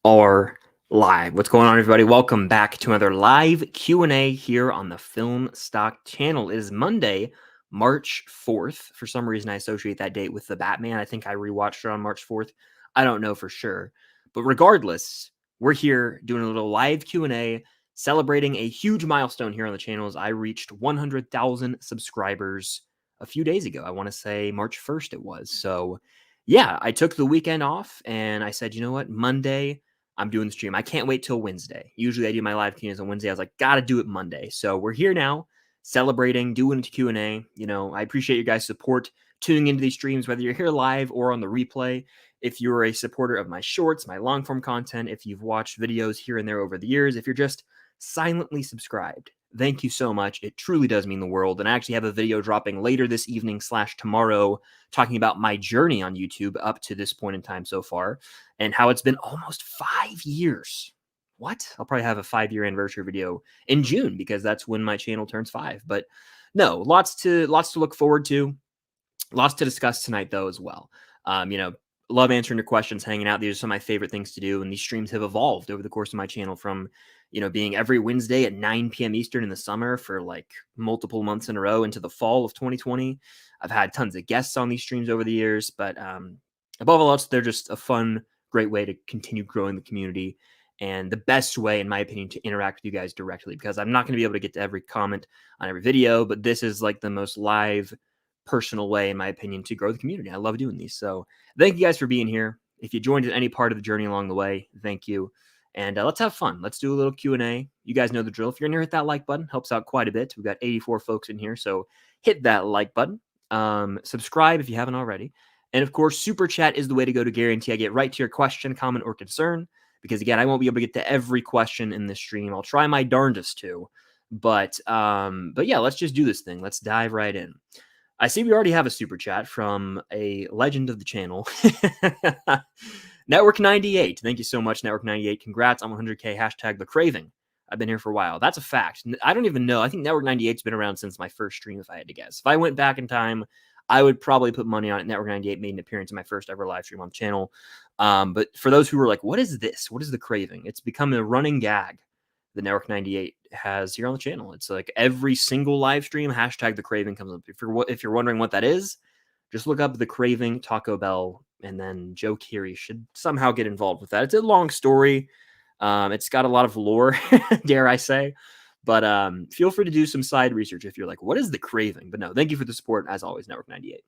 Are live. What's going on, everybody? Welcome back to another live Q&A here on the Film Stock channel. It is Monday, March 4th. For some reason, I associate that date with the Batman. I think I rewatched it on March 4th. I don't know for sure. But regardless, we're here doing a little live Q&A, celebrating a huge milestone here on the channel as I reached 100,000 subscribers a few days ago. I want to say March 1st it was. So yeah, I took the weekend off and I said, you know what, Monday, I'm doing the stream. I can't wait till Wednesday. Usually I do my live Q&As on Wednesday. I was like, gotta do it Monday. So we're here now, celebrating, doing Q&A. You know, I appreciate your guys' support tuning into these streams, whether you're here live or on the replay. If you're a supporter of my shorts, my long form content, if you've watched videos here and there over the years, if you're just silently subscribed, thank you so much. It truly does mean the world. And I actually have a video dropping later this evening / tomorrow talking about my journey on YouTube up to this point in time so far and how it's been almost 5 years. What? I'll probably have a 5-year anniversary video in June because that's when my channel turns 5. But no, lots to look forward to. Lots to discuss tonight though as well. Love answering your questions, hanging out. These are some of my favorite things to do, and these streams have evolved over the course of my channel from, being every Wednesday at 9 p.m. Eastern in the summer for like multiple months in a row into the fall of 2020. I've had tons of guests on these streams over the years, but above all else, they're just a fun, great way to continue growing the community and the best way, in my opinion, to interact with you guys directly, because I'm not going to be able to get to every comment on every video, but this is like the most live, personal way, in my opinion, to grow the community. I love doing these. So thank you guys for being here. If you joined at any part of the journey along the way, thank you. And let's have fun. Let's do a little Q&A. You guys know the drill. If you're in here, hit that like button. Helps out quite a bit. We've got 84 folks in here, so hit that like button. Subscribe if you haven't already. And of course, Super Chat is the way to go to guarantee I get right to your question, comment, or concern. Because again, I won't be able to get to every question in this stream. I'll try my darndest to. But yeah, let's just do this thing. Let's dive right in. I see we already have a super chat from a legend of the channel. Network 98. Thank you so much, Network 98. Congrats on 100K. Hashtag the craving. I've been here for a while. That's a fact. I don't even know. I think Network 98's been around since my first stream, if I had to guess. If I went back in time, I would probably put money on it. Network 98 made an appearance in my first ever live stream on the channel. But for those who were like, what is this? What is the craving? It's become a running gag the Network 98 has here on the channel. It's like every single live stream, hashtag the craving comes up. If you're wondering what that is, just look up the craving Taco Bell, and then Joe Keery should somehow get involved with that. It's a long story. It's got a lot of lore, dare I say. But feel free to do some side research if you're like, what is the craving? But no, thank you for the support, as always, Network 98.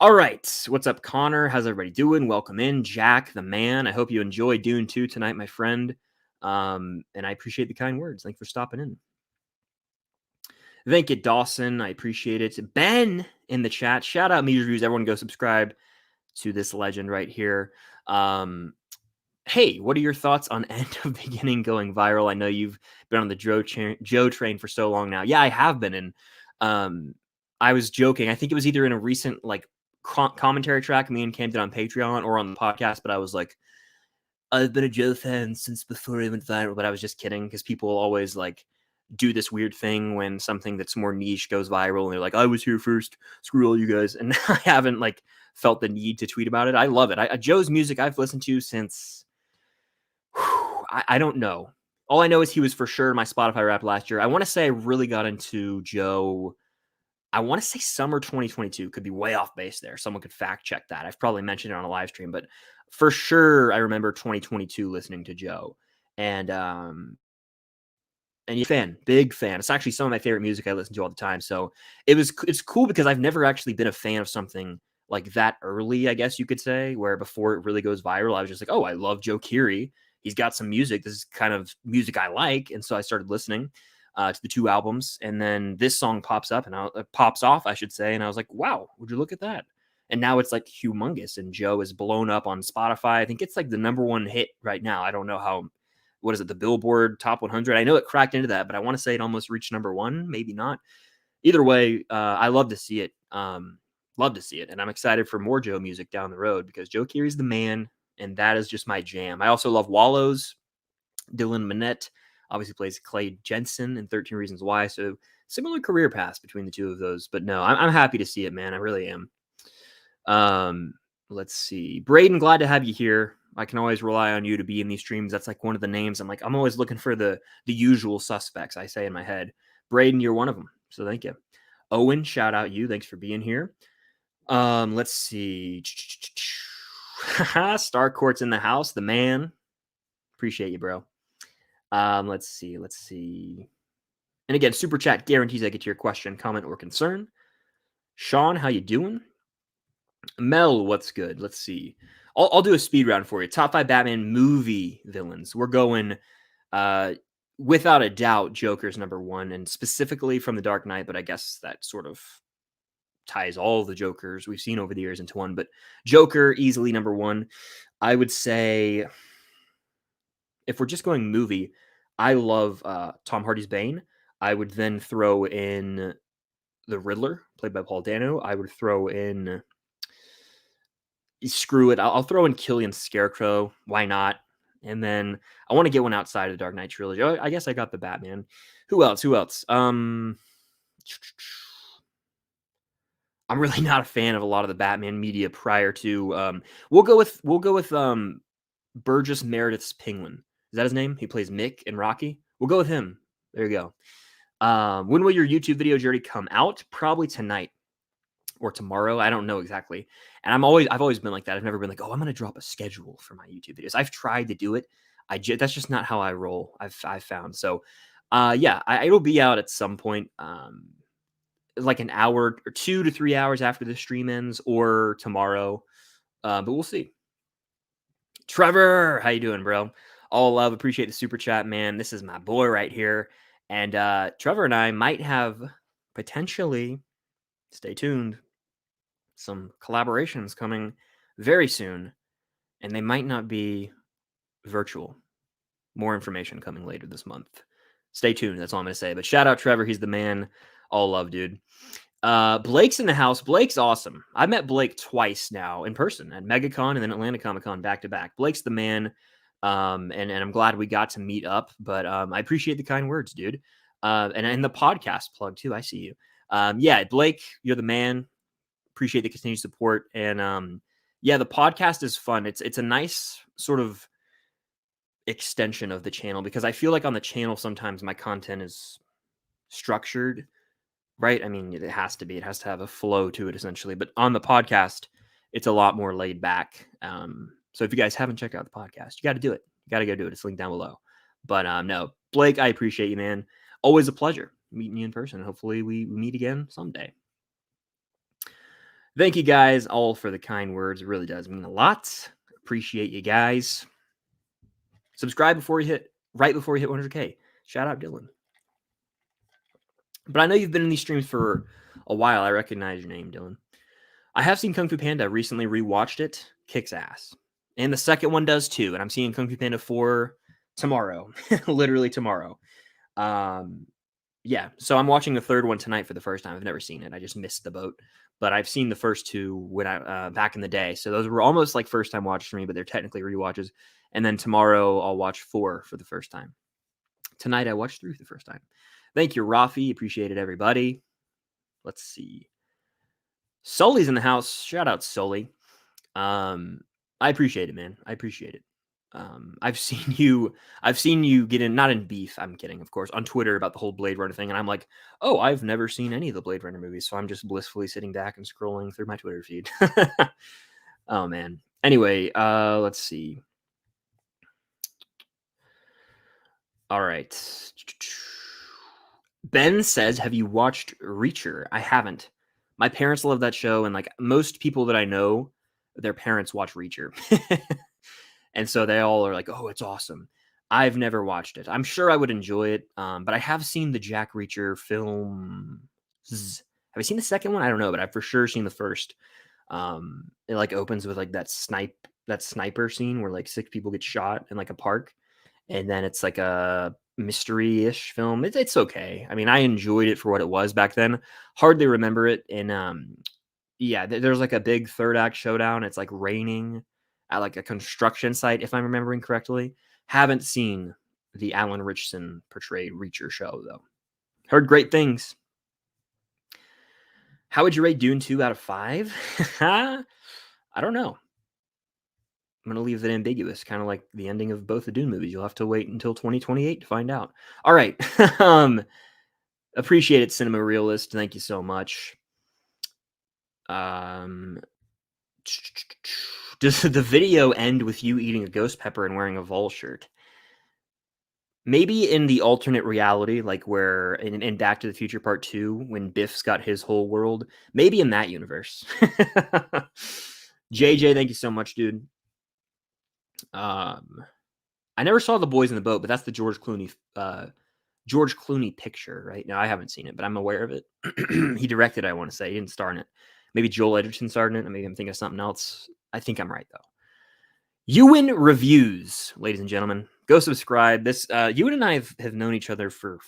All right. What's up, Connor? How's everybody doing? Welcome in. Jack, the man. I hope you enjoy Dune 2 tonight, my friend. And I appreciate the kind words. Thanks for stopping in. Thank you, Dawson. I appreciate it. Ben in the chat. Shout out Me Reviews. Everyone go subscribe to this legend right here. Hey, what are your thoughts on End of Beginning going viral? I know you've been on the Joe train for so long now. Yeah, I have been. And I was joking. I think it was either in a recent like commentary track me and Cam did on Patreon or on the podcast, but I was like, I've been a Joe fan since before it went viral, but I was just kidding because people always like do this weird thing when something that's more niche goes viral and they're like, I was here first, screw all you guys. And I haven't like felt the need to tweet about it. I love it. Joe's music I've listened to since, I don't know. All I know is he was for sure in my Spotify Wrapped last year. I want to say I really got into Joe, I want to say summer 2022. Could be way off base there. Someone could fact check that. I've probably mentioned it on a live stream, but for sure I remember 2022 listening to Joe. And you're a fan, big fan. It's actually some of my favorite music I listen to all the time. So it's cool because I've never actually been a fan of something like that early, I guess you could say, where before it really goes viral, I was just like, oh, I love Joe Keery. He's got some music. This is kind of music I like. And so I started listening to the 2 albums. And then this song pops up and pops off, I should say. And I was like, wow, would you look at that? And now it's like humongous. And Joe is blown up on Spotify. I think it's like the #1 hit right now. I don't know how, what is it? The Billboard Top 100. I know it cracked into that, but I want to say it almost reached #1, maybe not. Either way, I love to see it. Love to see it. And I'm excited for more Joe music down the road because Joe Keery's the man. And that is just my jam. I also love Wallows. Dylan Minnette obviously plays Clay Jensen in 13 Reasons Why. So similar career paths between the two of those. But no, I'm happy to see it, man. I really am. Let's see. Braden, glad to have you here. I can always rely on you to be in these streams. That's like one of the names. I'm always looking for the usual suspects, I say in my head. Braden, you're one of them. So thank you. Owen, shout out you. Thanks for being here. Let's see. Star Court's in the house. The man. Appreciate you, bro. Let's see. And again, super chat guarantees I get to your question, comment, or concern. Sean, how you doing? Mel, what's good? Let's see. I'll do a speed round for you. Top 5 Batman movie villains. We're going, without a doubt, Joker's number 1, and specifically from The Dark Knight, but I guess that sort of ties all the Jokers we've seen over the years into one. But Joker, easily number 1. I would say, if we're just going movie, I love Tom Hardy's Bane. I would then throw in the Riddler, played by Paul Dano. I would throw in... Screw it. I'll throw in Killian's Scarecrow. Why not? And then I want to get one outside of the Dark Knight trilogy. I guess I got the Batman. Who else? I'm really not a fan of a lot of the Batman media prior to. We'll go with Burgess Meredith's Penguin. Is that his name? He plays Mick in Rocky. We'll go with him. There you go. When will your YouTube videos already come out? Probably tonight or tomorrow. I don't know exactly. And I've always been like that. I've never been like, oh, I'm going to drop a schedule for my YouTube videos. I've tried to do it. That's just not how I roll. I've found. So, it'll be out at some point, like an hour or 2 to 3 hours after the stream ends, or tomorrow. But we'll see. Trevor, how you doing, bro? All love, appreciate the super chat, man. This is my boy right here. And Trevor and I might have potentially, stay tuned, some collaborations coming very soon, and they might not be virtual. More information coming later this month. Stay tuned. That's all I'm going to say. But shout out Trevor. He's the man. All love, dude. Blake's in the house. Blake's awesome. I met Blake twice now in person at MegaCon and then Atlanta Comic Con back to back. Blake's the man. And I'm glad we got to meet up. But I appreciate the kind words, dude. And the podcast plug too. I see you. Blake, you're the man. Appreciate the continued support. And the podcast is fun. It's a nice sort of extension of the channel, because I feel like on the channel sometimes my content is structured, right? I mean, it has to be. It has to have a flow to it, essentially. But on the podcast, it's a lot more laid back. So if you guys haven't checked out the podcast, you got to do it. You got to go do it. It's linked down below. But no, Blake, I appreciate you, man. Always a pleasure meeting you in person. Hopefully we meet again someday. Thank you guys all for the kind words. It really does mean a lot. Appreciate you guys. Subscribe right before you hit 100K. Shout out Dylan. But I know you've been in these streams for a while. I recognize your name, Dylan. I have seen Kung Fu Panda. Recently rewatched it. Kicks ass. And the second one does too. And I'm seeing Kung Fu Panda 4 tomorrow. Literally tomorrow. So I'm watching the third one tonight for the first time. I've never seen it. I just missed the boat. But I've seen the first two when I back in the day. So those were almost like first time watches for me, but they're technically rewatches. And then tomorrow I'll watch 4 for the first time. Tonight I watched 3 for the first time. Thank you, Rafi. Appreciate it, everybody. Let's see. Sully's in the house. Shout out, Sully. I appreciate it, man. I appreciate it. I've seen you get in, not in beef, I'm kidding, of course, on Twitter about the whole Blade Runner thing. And I'm like, oh, I've never seen any of the Blade Runner movies. So I'm just blissfully sitting back and scrolling through my Twitter feed. Oh, man. Anyway, let's see. All right. Ben says, have you watched Reacher? I haven't. My parents love that show. And like most people that I know, their parents watch Reacher. And so they all are like, oh, it's awesome. I've never watched it. I'm sure I would enjoy it. But I have seen the Jack Reacher film. Have I seen the second one? I don't know, but I've for sure seen the first. It like opens with like that sniper scene where like 6 people get shot in like a park. And then it's like a mystery-ish film. It's okay. I mean, I enjoyed it for what it was back then. Hardly remember it. And there's like a big third act showdown. It's like raining at like a construction site, if I'm remembering correctly. Haven't seen the Alan Ritchson portrayed Reacher show, though. Heard great things. How would you rate Dune 2 out of 5? I don't know. I'm gonna leave that ambiguous, kind of like the ending of both the Dune movies. You'll have to wait until 2028 to find out. All right. Appreciate it, Cinema Realist. Thank you so much. Um, does the video end with you eating a ghost pepper and wearing a Vol shirt? Maybe in the alternate reality, like where in Back to the Future Part 2, when Biff's got his whole world, maybe in that universe. JJ, thank you so much, dude. I never saw The Boys in the Boat, but that's the George Clooney picture, right? Now I haven't seen it, but I'm aware of it. He directed, I want to say. He didn't star in it. Maybe Joel Edgerton starred in it. Maybe I'm thinking of something else. I think I'm right, though. Ewan Reviews, ladies and gentlemen. Go subscribe. This Ewan and I have known each other for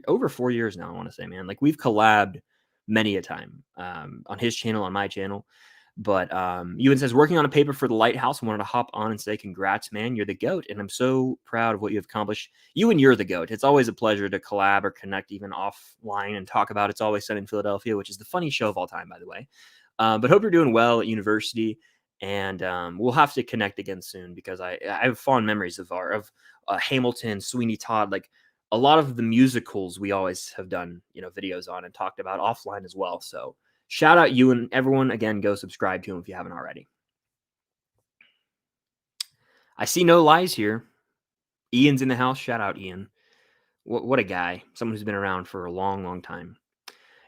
over 4 years now, I want to say, man. Like, we've collabed many a time on his channel, on my channel. But Ewan says, working on a paper for the Lighthouse. I wanted to hop on and say congrats, man. You're the GOAT, and I'm so proud of what you've accomplished. Ewan, you're the GOAT. It's always a pleasure to collab or connect even offline and talk about It's Always Sunny in Philadelphia, which is the funniest show of all time, by the way. But hope you're doing well at university. And we'll have to connect again soon because I have fond memories of Hamilton, Sweeney Todd, like a lot of the musicals we always have done, videos on and talked about offline as well. So shout out you and everyone. Again, go subscribe to him if you haven't already. I see no lies here. Ian's in the house. Shout out Ian. What a guy. Someone who's been around for a long, long time.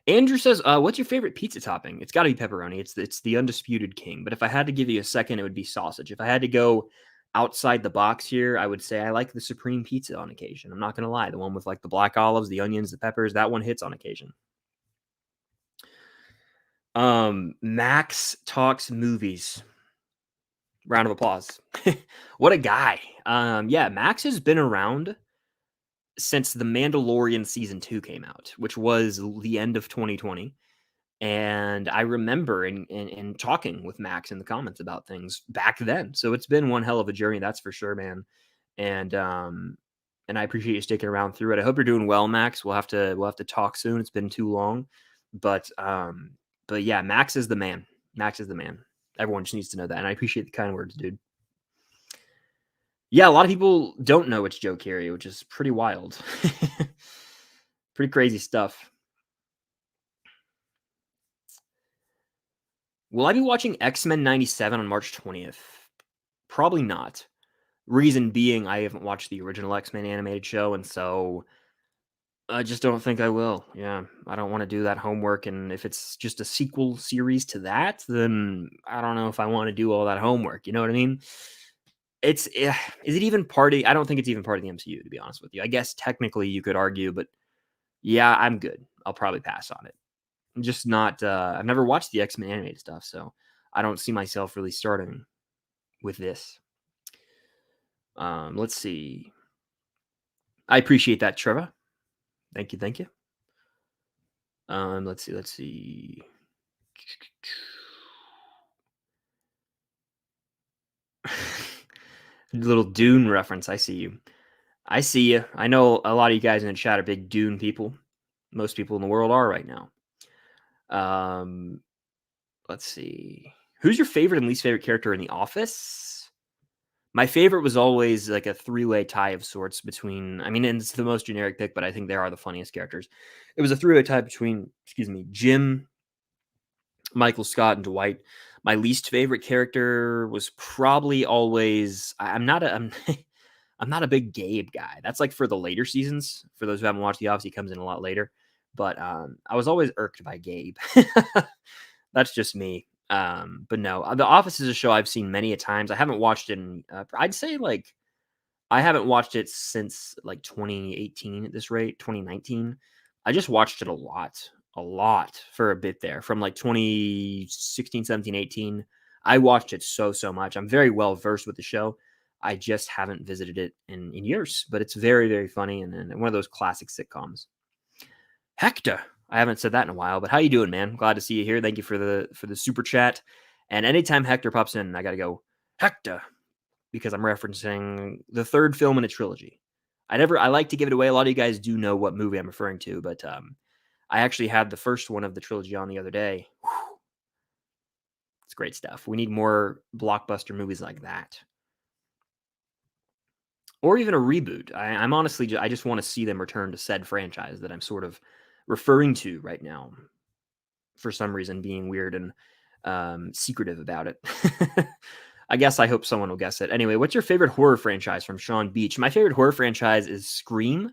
Andrew says, what's your favorite pizza topping? It's got to be pepperoni. It's the undisputed king. But if I had to give you a second, it would be sausage. If I had to go outside the box here, I would say I like the supreme pizza on occasion. I'm not going to lie. The one with like the black olives, the onions, the peppers, that one hits on occasion. Max talks movies. Round of applause. What a guy. Yeah, Max has been around since The Mandalorian season 2 came out, which was the end of 2020. And I remember in talking with Max in the comments about things back then. So it's been one hell of a journey, that's for sure, man. And I appreciate you sticking around through it. I hope you're doing well, Max. We'll have to talk soon. It's been too long. But yeah, Max is the man. Max is the man. Everyone just needs to know that. And I appreciate the kind words, dude. Yeah, a lot of people don't know it's Joe Keery, which is pretty wild. Pretty crazy stuff. Will I be watching X-Men 97 on March 20th? Probably not. Reason being, I haven't watched the original X-Men animated show, and so I just don't think I will. Yeah, I don't want to do that homework, and if it's just a sequel series to that, then I don't know if I want to do all that homework. You know what I mean? Is it even part of? I don't think it's even part of the MCU, to be honest with you. I guess technically you could argue, but yeah, I'm good. I'll probably pass on it. I'm just not. I've never watched the X-Men animated stuff, so I don't see myself really starting with this. Let's see. I appreciate that, Trevor. Thank you, thank you. Let's see. Little Dune reference. I see you. I see you. I know a lot of you guys in the chat are big Dune people. Most people in the world are right now. Let's see. Who's your favorite and least favorite character in The Office? My favorite was always like a three-way tie of sorts between, and it's the most generic pick, but I think they are the funniest characters. It was a three-way tie between, Jim, Michael Scott, and Dwight. My least favorite character was probably always, I'm not a big Gabe guy. That's like for the later seasons. For those who haven't watched The Office, he comes in a lot later. But I was always irked by Gabe. That's just me. But no, The Office is a show I've seen many a times. I haven't watched it in, I'd say like, I haven't watched it since like 2018 at this rate, 2019. I just watched it a lot for a bit there from like 2016, 17, 18. I watched it so much. I'm very well versed with the show. I just haven't visited it in years, but it's very, very funny and one of those classic sitcoms. Hector, I haven't said that in a while, but how you doing, man? Glad to see you here. Thank you for the super chat. And anytime Hector pops in, I got to go, Hector, because I'm referencing the third film in a trilogy. I like to give it away. A lot of you guys do know what movie I'm referring to, but I actually had the first one of the trilogy on the other day. Whew. It's great stuff. We need more blockbuster movies like that. Or even a reboot. I'm honestly, I just want to see them return to said franchise that I'm sort of referring to right now for some reason, being weird and secretive about it. I guess I hope someone will guess it. Anyway, what's your favorite horror franchise from Sean Beach? My favorite horror franchise is Scream,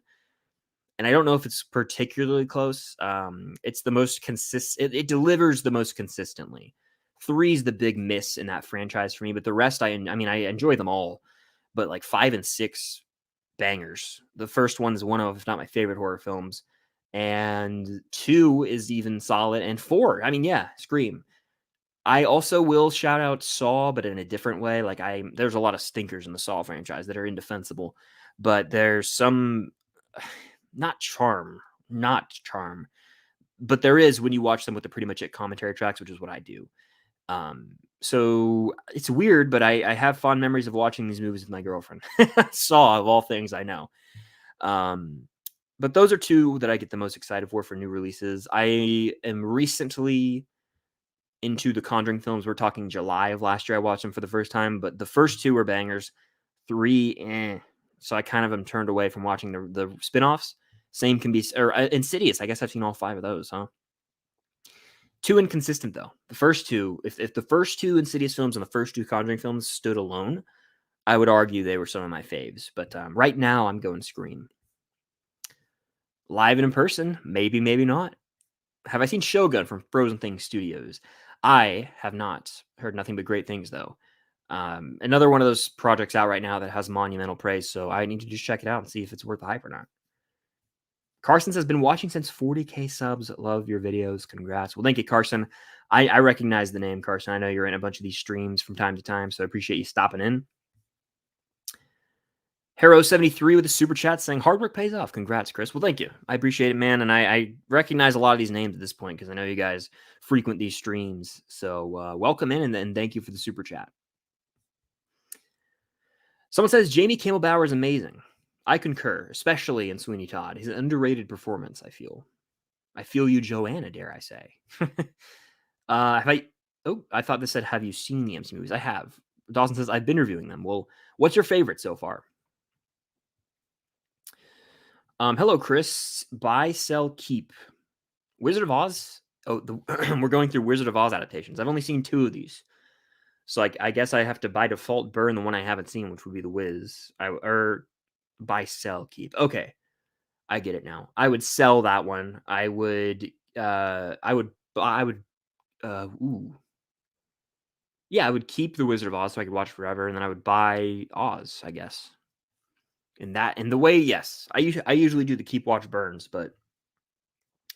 and I don't know if it's particularly close. It's the most consistent. It delivers the most consistently. 3 is the big miss in that franchise for me, but the rest, I mean, I enjoy them all. But like 5 and 6, bangers. The first one is one of, if not my favorite horror films, and 2 is even solid, and 4, I mean, yeah, Scream. I also will shout out Saw, but in a different way. Like there's a lot of stinkers in the Saw franchise that are indefensible, but there's some not charm, but there is when you watch them with the Pretty Much It commentary tracks, which is what I do. So it's weird, but I have fond memories of watching these movies with my girlfriend. Saw, of all things, I know. But those are 2 that I get the most excited for new releases. I am recently into the Conjuring films. We're talking July of last year. I watched them for the first time, but the first 2 were bangers. 3, so I kind of am turned away from watching the spinoffs. Same can be, or Insidious. I guess I've seen all 5 of those, huh? 2 inconsistent though. The first 2, if the first 2 Insidious films and the first 2 Conjuring films stood alone, I would argue they were some of my faves. But right now, I'm going Scream. Live and in person, maybe, maybe not. Have I seen Shogun from Frozen Things Studios? I have not. Heard nothing but great things, though. Another one of those projects out right now that has monumental praise, so I need to just check it out and see if it's worth the hype or not. Carson says, been watching since 40K subs. Love your videos. Congrats. Well, thank you, Carson. I recognize the name, Carson. I know you're in a bunch of these streams from time to time, so I appreciate you stopping in. Hero73 with a super chat saying, hard work pays off. Congrats, Chris. Well, thank you. I appreciate it, man. And I recognize a lot of these names at this point because I know you guys frequent these streams. So welcome in and thank you for the super chat. Someone says, Jamie Campbell-Bower is amazing. I concur, especially in Sweeney Todd. He's an underrated performance, I feel. I feel you, Joanna, dare I say. I thought this said, have you seen the MC movies? I have. Dawson says, I've been reviewing them. Well, what's your favorite so far? Hello, Chris. Buy, sell, keep. Wizard of Oz. Oh, we're going through Wizard of Oz adaptations. I've only seen 2 of these. So I guess I have to by default burn the one I haven't seen, which would be the Wiz. Or buy, sell, keep. Okay. I get it now. I would sell that one. I would yeah, I would keep the Wizard of Oz so I could watch forever, and then I would buy Oz, I guess. In the way, yes. I usually do the keep, watch, burns, but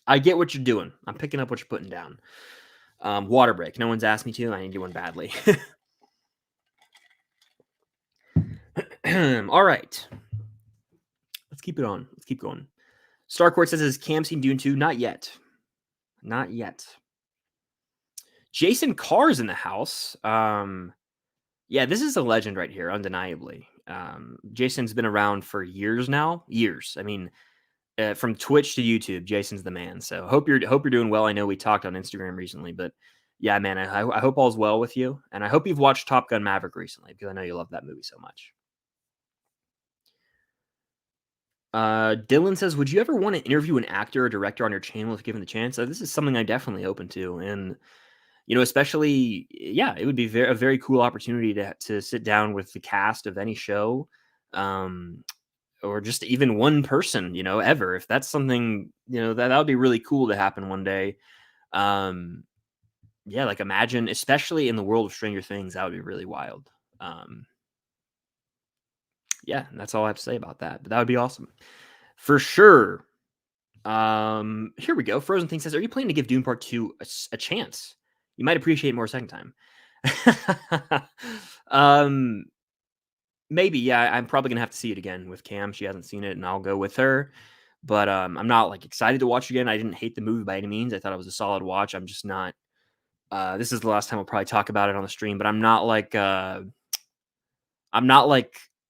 I get what you're doing. I'm picking up what you're putting down. Water break. No one's asked me to. I need to do one badly. All right. Let's keep it on. Let's keep going. Starcourt says, has Cam seen Dune 2? Not yet. Not yet. Jason Carr's in the house. Yeah, this is a legend right here, undeniably. Jason's been around for years now. Years. I mean, from Twitch to YouTube, Jason's the man. So hope you're doing well. I know we talked on Instagram recently, but yeah, man, I hope all's well with you, and I hope you've watched Top Gun Maverick recently because I know you love that movie so much. Dylan says, would you ever want to interview an actor or director on your channel if given the chance? This is something I'm definitely open to, and especially, yeah, it would be a very cool opportunity to sit down with the cast of any show, or just even one person, ever. If that's something, that would be really cool to happen one day. Yeah, like imagine, especially in the world of Stranger Things, that would be really wild. Yeah, that's all I have to say about that. But that would be awesome. For sure. Here we go. Frozen Thing says, are you planning to give Dune Part 2 a chance? You might appreciate it more a second time. Maybe, yeah. I'm probably gonna have to see it again with Cam. She hasn't seen it, and I'll go with her. But I'm not like excited to watch it again. I didn't hate the movie by any means. I thought it was a solid watch. I'm just not. This is the last time I'll probably talk about it on the stream, but I'm not like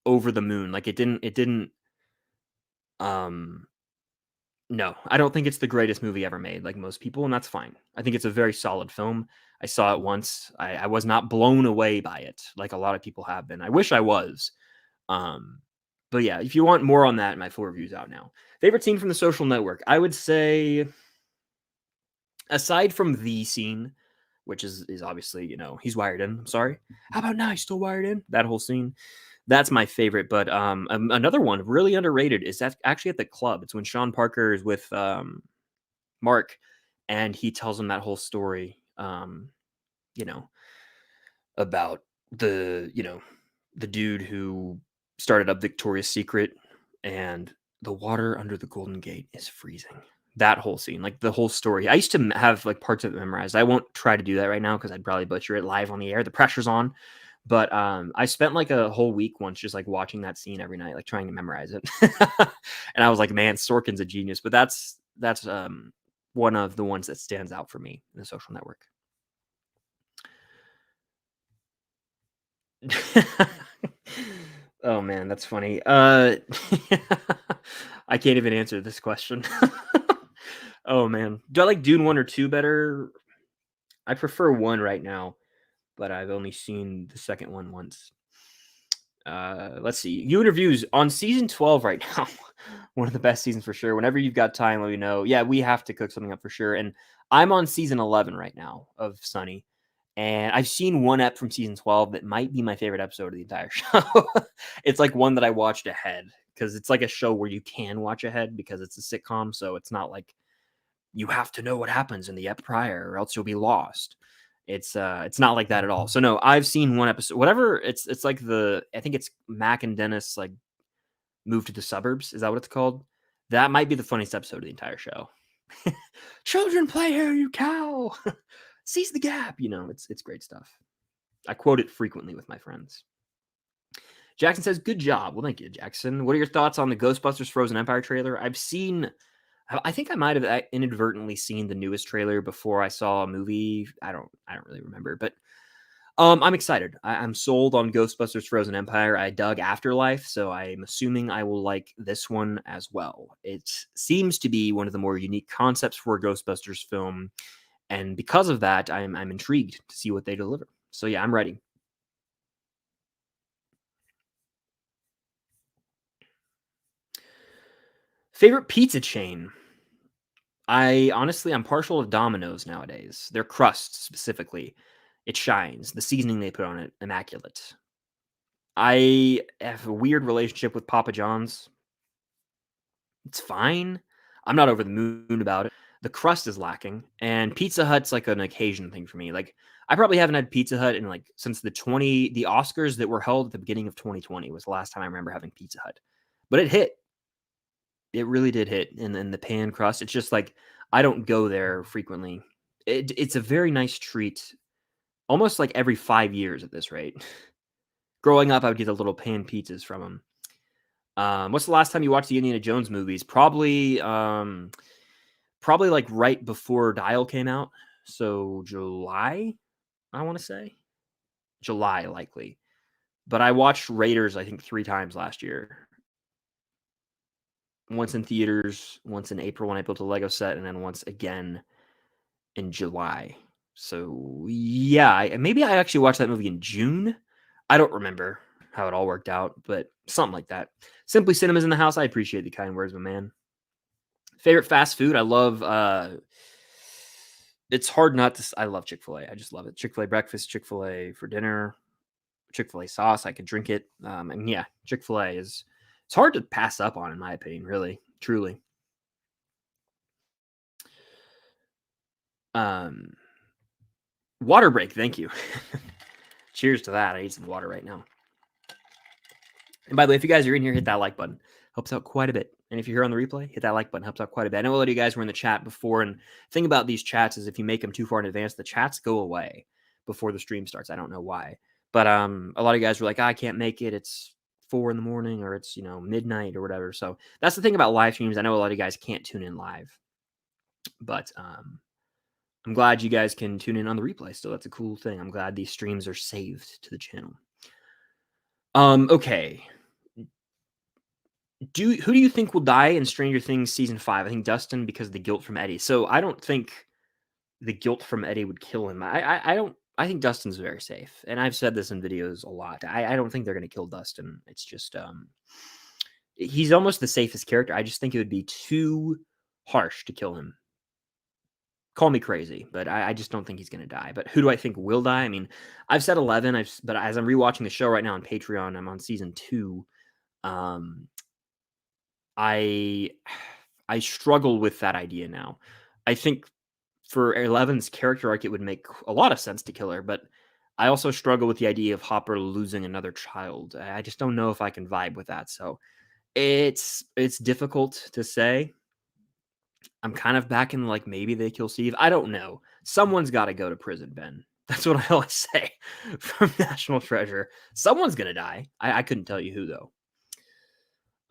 over the moon. Like it didn't No, I don't think it's the greatest movie ever made, like most people, and that's fine. I think it's a very solid film. I saw it once. I was not blown away by it like a lot of people have been. I wish I was. Um, but yeah, if you want more on that, my full review's out now. Favorite scene from The Social Network? I would say, aside from the scene, which is obviously, he's wired in. I'm sorry. How about now? He's still wired in. That whole scene. That's my favorite. But another one really underrated is that actually at the club. It's when Sean Parker is with Mark, and he tells him that whole story. You know, about the dude who started up Victoria's Secret, and the water under the Golden Gate is freezing. That whole scene, like the whole story. I used to have like parts of it memorized. I won't try to do that right now because I'd probably butcher it live on the air. The pressure's on. But I spent like a whole week once just like watching that scene every night, like trying to memorize it. And I was like, man, Sorkin's a genius. But that's one of the ones that stands out for me in The Social Network. Oh man, that's funny. I can't even answer this question. Oh man. Do I like Dune 1 or 2 better? I prefer 1 right now, but I've only seen the second one once. Let's see. You interviews on season 12 right now. One of the best seasons for sure. Whenever you've got time, let me know. Yeah, we have to cook something up for sure. And I'm on season 11 right now of Sunny. And I've seen one ep from season 12 that might be my favorite episode of the entire show. It's like one that I watched ahead because it's like a show where you can watch ahead because it's a sitcom. So it's not like you have to know what happens in the ep prior or else you'll be lost. It's not like that at all. So no, I've seen one episode. Whatever. It's like I think it's Mac and Dennis like move to the suburbs. Is that what it's called? That might be the funniest episode of the entire show. Children play here, you cow. Seize the gap. It's great stuff. I quote it frequently with my friends. Jackson says, "Good job." Well, thank you, Jackson. What are your thoughts on the Ghostbusters Frozen Empire trailer? I think I might have inadvertently seen the newest trailer before I saw a movie. I don't really remember, but I'm excited. I'm sold on Ghostbusters Frozen Empire. I dug Afterlife, so I'm assuming I will like this one as well. It seems to be one of the more unique concepts for a Ghostbusters film, and because of that, I'm intrigued to see what they deliver. So yeah, I'm ready. Favorite pizza chain? I'm partial to Domino's nowadays. Their crust specifically, it shines. The seasoning they put on it, immaculate. I have a weird relationship with Papa John's. It's fine. I'm not over the moon about it. The crust is lacking, and Pizza Hut's like an occasion thing for me. Like I probably haven't had Pizza Hut in like since the Oscars that were held at the beginning of 2020 was the last time I remember having Pizza Hut. But it hit. It really did hit in the pan crust. It's just like I don't go there frequently. It's a very nice treat, almost like every 5 years at this rate. Growing up, I would get the little pan pizzas from them. What's the last time you watched the Indiana Jones movies? Probably like right before Dial came out. So July, I want to say. July, likely. But I watched Raiders, I think, 3 times last year. Once in theaters, once in April when I built a Lego set, and then once again in July. So yeah, maybe I actually watched that movie in June. I don't remember how it all worked out, but something like that. Simply Cinema's in the house. I appreciate the kind words, my man. Favorite fast food? I love it's hard not to I love Chick-fil-A. I just love it. Chick-fil-A breakfast, Chick-fil-A for dinner, Chick-fil-A sauce. I could drink it. And yeah, Chick-fil-A is it's hard to pass up on in my opinion, really, truly. Um Water break, thank you. Cheers to that. I need some water right now. And by the way, if you guys are in here, hit that like button. Helps out quite a bit. And if you're here on the replay, hit that like button. Helps out quite a bit. I know a lot of you guys were in the chat before, and the thing about these chats is if you make them too far in advance, the chats go away before the stream starts. I don't know why. But a lot of you guys were like, I can't make it. It's 4 a.m. or it's midnight or whatever. So that's the thing about live streams. I know a lot of you guys can't tune in live. But I'm glad you guys can tune in on the replay. Still, that's a cool thing. I'm glad these streams are saved to the channel. Okay. who do you think will die in Stranger Things season 5? I think Dustin because of the guilt from Eddie. So I don't think the guilt from Eddie would kill him. I don't. I think Dustin's very safe, and I've said this in videos a lot. I don't think they're going to kill Dustin. It's just he's almost the safest character. I just think it would be too harsh to kill him. Call me crazy, but I just don't think he's going to die. But who do I think will die? I mean, I've said 11. But as I'm rewatching the show right now on Patreon, I'm on season 2. Um, I I struggle with that idea now. I think for 11's character arc, it would make a lot of sense to kill her, but I also struggle with the idea of Hopper losing another child. I just don't know if I can vibe with that. So it's difficult to say. I'm kind of back in like maybe they kill Steve. I don't know. Someone's got to go to prison, Ben. That's what I always say from National Treasure. Someone's gonna die. I couldn't tell you who though.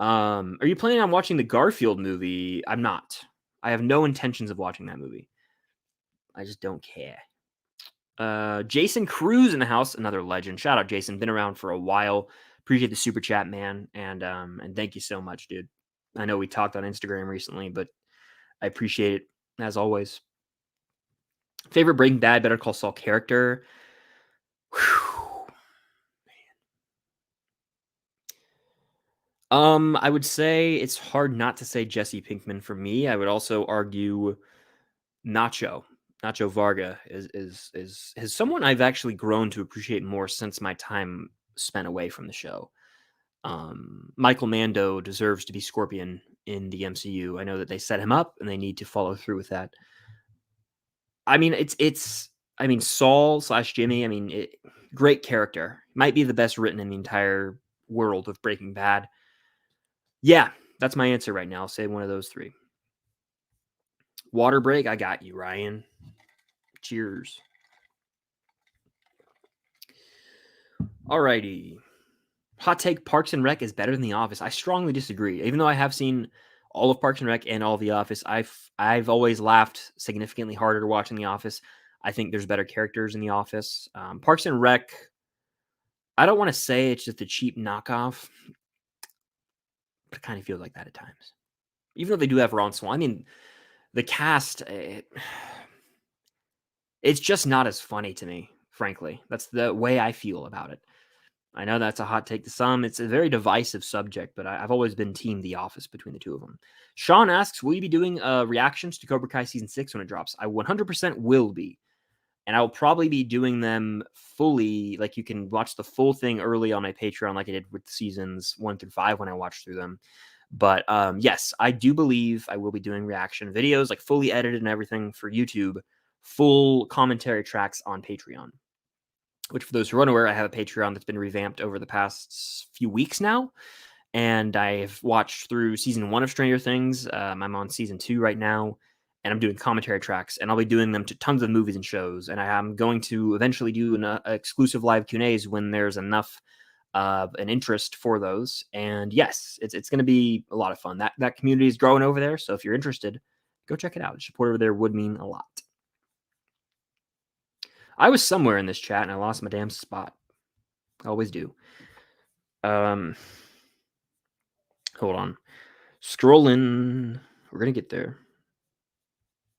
Are you planning on watching the Garfield movie? I'm not. I have no intentions of watching that movie. I just don't care. Jason Cruz in the house, another legend. Shout out Jason, been around for a while. Appreciate the super chat, man, and thank you so much, dude. I know we talked on Instagram recently, but I appreciate it as always. Favorite Breaking Bad, Better Call Saul character. I would say it's hard not to say Jesse Pinkman for me. I would also argue Nacho Varga is someone I've actually grown to appreciate more since my time spent away from the show. Michael Mando deserves to be Scorpion in the MCU. I know that they set him up and they need to follow through with that. I mean, I mean, Saul / Jimmy. I mean, great character. Might be the best written in the entire world of Breaking Bad. Yeah, that's my answer right now. I'll say one of those 3. Water break. I got you, Ryan. Cheers. Alrighty. Hot take: Parks and Rec is better than The Office. I strongly disagree. Even though I have seen all of Parks and Rec and all of The Office, I've always laughed significantly harder watching The Office. I think there's better characters in The Office. Parks and Rec, I don't want to say it's just a cheap knockoff, but it kind of feels like that at times. Even though they do have Ron Swan. I mean, the cast, it's just not as funny to me, frankly. That's the way I feel about it. I know that's a hot take to some. It's a very divisive subject, but I've always been team The Office between the two of them. Sean asks, will you be doing reactions to Cobra Kai Season 6 when it drops? I 100% will be. And I will probably be doing them fully. Like you can watch the full thing early on my Patreon like I did with seasons 1 through 5 when I watched through them. But yes, I do believe I will be doing reaction videos, like fully edited and everything for YouTube, full commentary tracks on Patreon. Which, for those who are unaware, I have a Patreon that's been revamped over the past few weeks now. And I've watched through season 1 of Stranger Things. I'm on season 2 right now. And I'm doing commentary tracks. And I'll be doing them to tons of movies and shows. And I am going to eventually do an exclusive live Q&As when there's enough an interest for those. And yes, it's going to be a lot of fun. That community is growing over there. So if you're interested, go check it out. Support over there would mean a lot. I was somewhere in this chat and I lost my damn spot. I always do. Hold on. Scrolling. We're going to get there.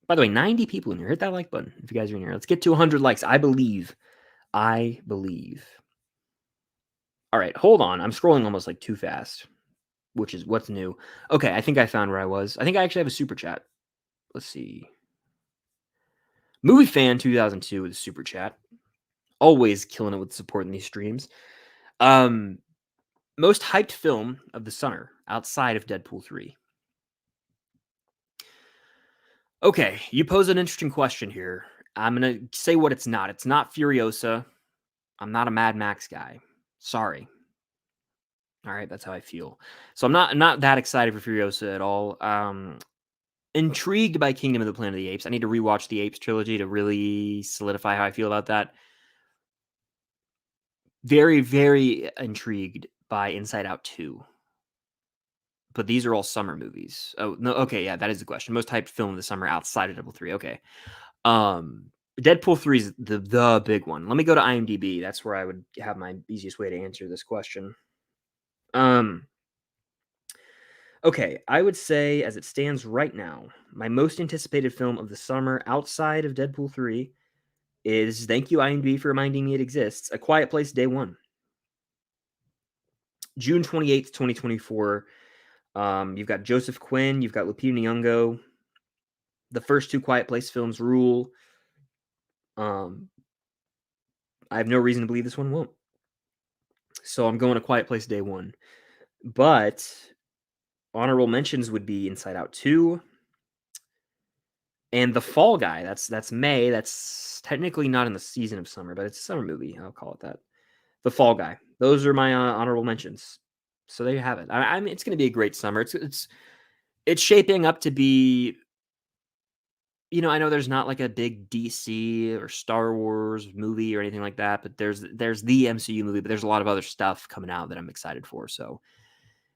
By the way, 90 people in here. Hit that like button if you guys are in here. Let's get to 100 likes. I believe. All right, hold on. I'm scrolling almost like too fast, which is what's new. Okay, I think I found where I was. I think I actually have a super chat. Let's see. Movie Fan 2002 with a super chat. Always killing it with support in these streams. Most hyped film of the summer outside of Deadpool 3. Okay, you pose an interesting question here. I'm going to say what it's not. It's not Furiosa. I'm not a Mad Max guy. Sorry. All right, that's how I feel. So I'm not that excited for Furiosa at all. Intrigued by Kingdom of the Planet of the Apes. I need to rewatch the Apes trilogy to really solidify how I feel about that. Very, very intrigued by Inside Out 2. But these are all summer movies. Oh, no, okay, yeah, that is the question. Most hyped film of the summer outside of Deadpool 3. Okay. Deadpool 3 is the big one. Let me go to IMDb. That's where I would have my easiest way to answer this question. Okay, I would say, as it stands right now, my most anticipated film of the summer outside of Deadpool 3 is, thank you, IMDb, for reminding me it exists, A Quiet Place Day 1. June 28th, 2024. You've got Joseph Quinn, you've got Lupita Nyong'o. The first two Quiet Place films rule. Um, I have no reason to believe this one won't. So I'm going A Quiet Place Day 1. But honorable mentions would be Inside Out 2 and The Fall Guy. That's May. That's technically not in the season of summer, but it's a summer movie. I'll call it that. The Fall Guy. Those are my honorable mentions. So there you have it. I mean, it's going to be a great summer. It's shaping up to be. I know there's not like a big DC or Star Wars movie or anything like that, but there's the MCU movie, but there's a lot of other stuff coming out that I'm excited for. So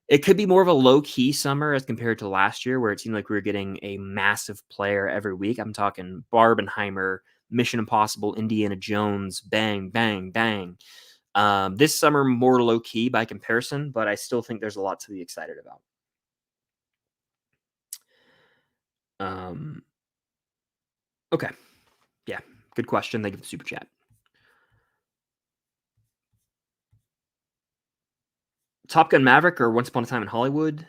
it could be more of a low-key summer as compared to last year, where it seemed like we were getting a massive player every week. I'm talking Barbenheimer, Mission Impossible, Indiana Jones, bang, bang, bang. This summer, more low-key by comparison, but I still think there's a lot to be excited about. Okay. Yeah, good question. Thank you for the super chat. Top Gun Maverick or Once Upon a Time in Hollywood?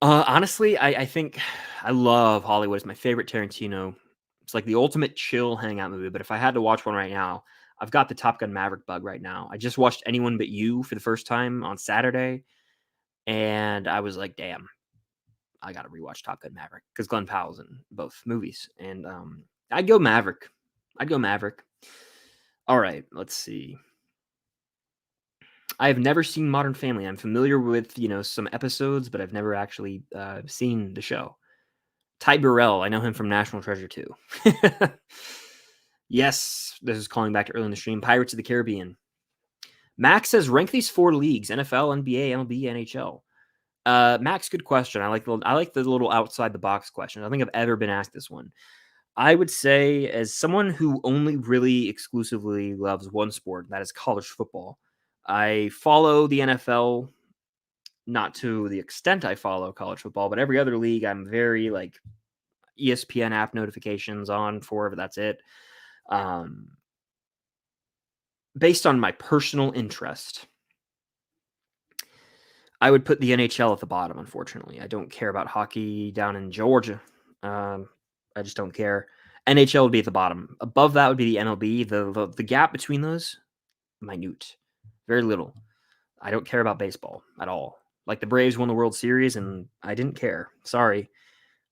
Honestly, I think I love Hollywood. It's my favorite Tarantino. It's like the ultimate chill hangout movie. But if I had to watch one right now, I've got the Top Gun Maverick bug right now. I just watched Anyone But You for the first time on Saturday, and I was like, damn, I got to rewatch Top Gun Maverick because Glenn Powell's in both movies. And I'd go Maverick. I'd go Maverick. All right, let's see. I have never seen Modern Family. I'm familiar with, some episodes, but I've never actually seen the show. Ty Burrell, I know him from National Treasure too. Yes, this is calling back to early in the stream. Pirates of the Caribbean. Max says, rank these 4 leagues: NFL, NBA, MLB, NHL. Max, good question. I like the little outside the box question. I don't think I've ever been asked this one. I would say, as someone who only really exclusively loves one sport, that is college football, I follow the NFL, not to the extent I follow college football, but every other league I'm very like ESPN app notifications on for, but that's it. Based on my personal interest, I would put the NHL at the bottom, unfortunately. I don't care about hockey down in Georgia. I just don't care. NHL would be at the bottom. Above that would be the MLB. The gap between those, minute. Very little. I don't care about baseball at all. Like the Braves won the World Series, and I didn't care. Sorry.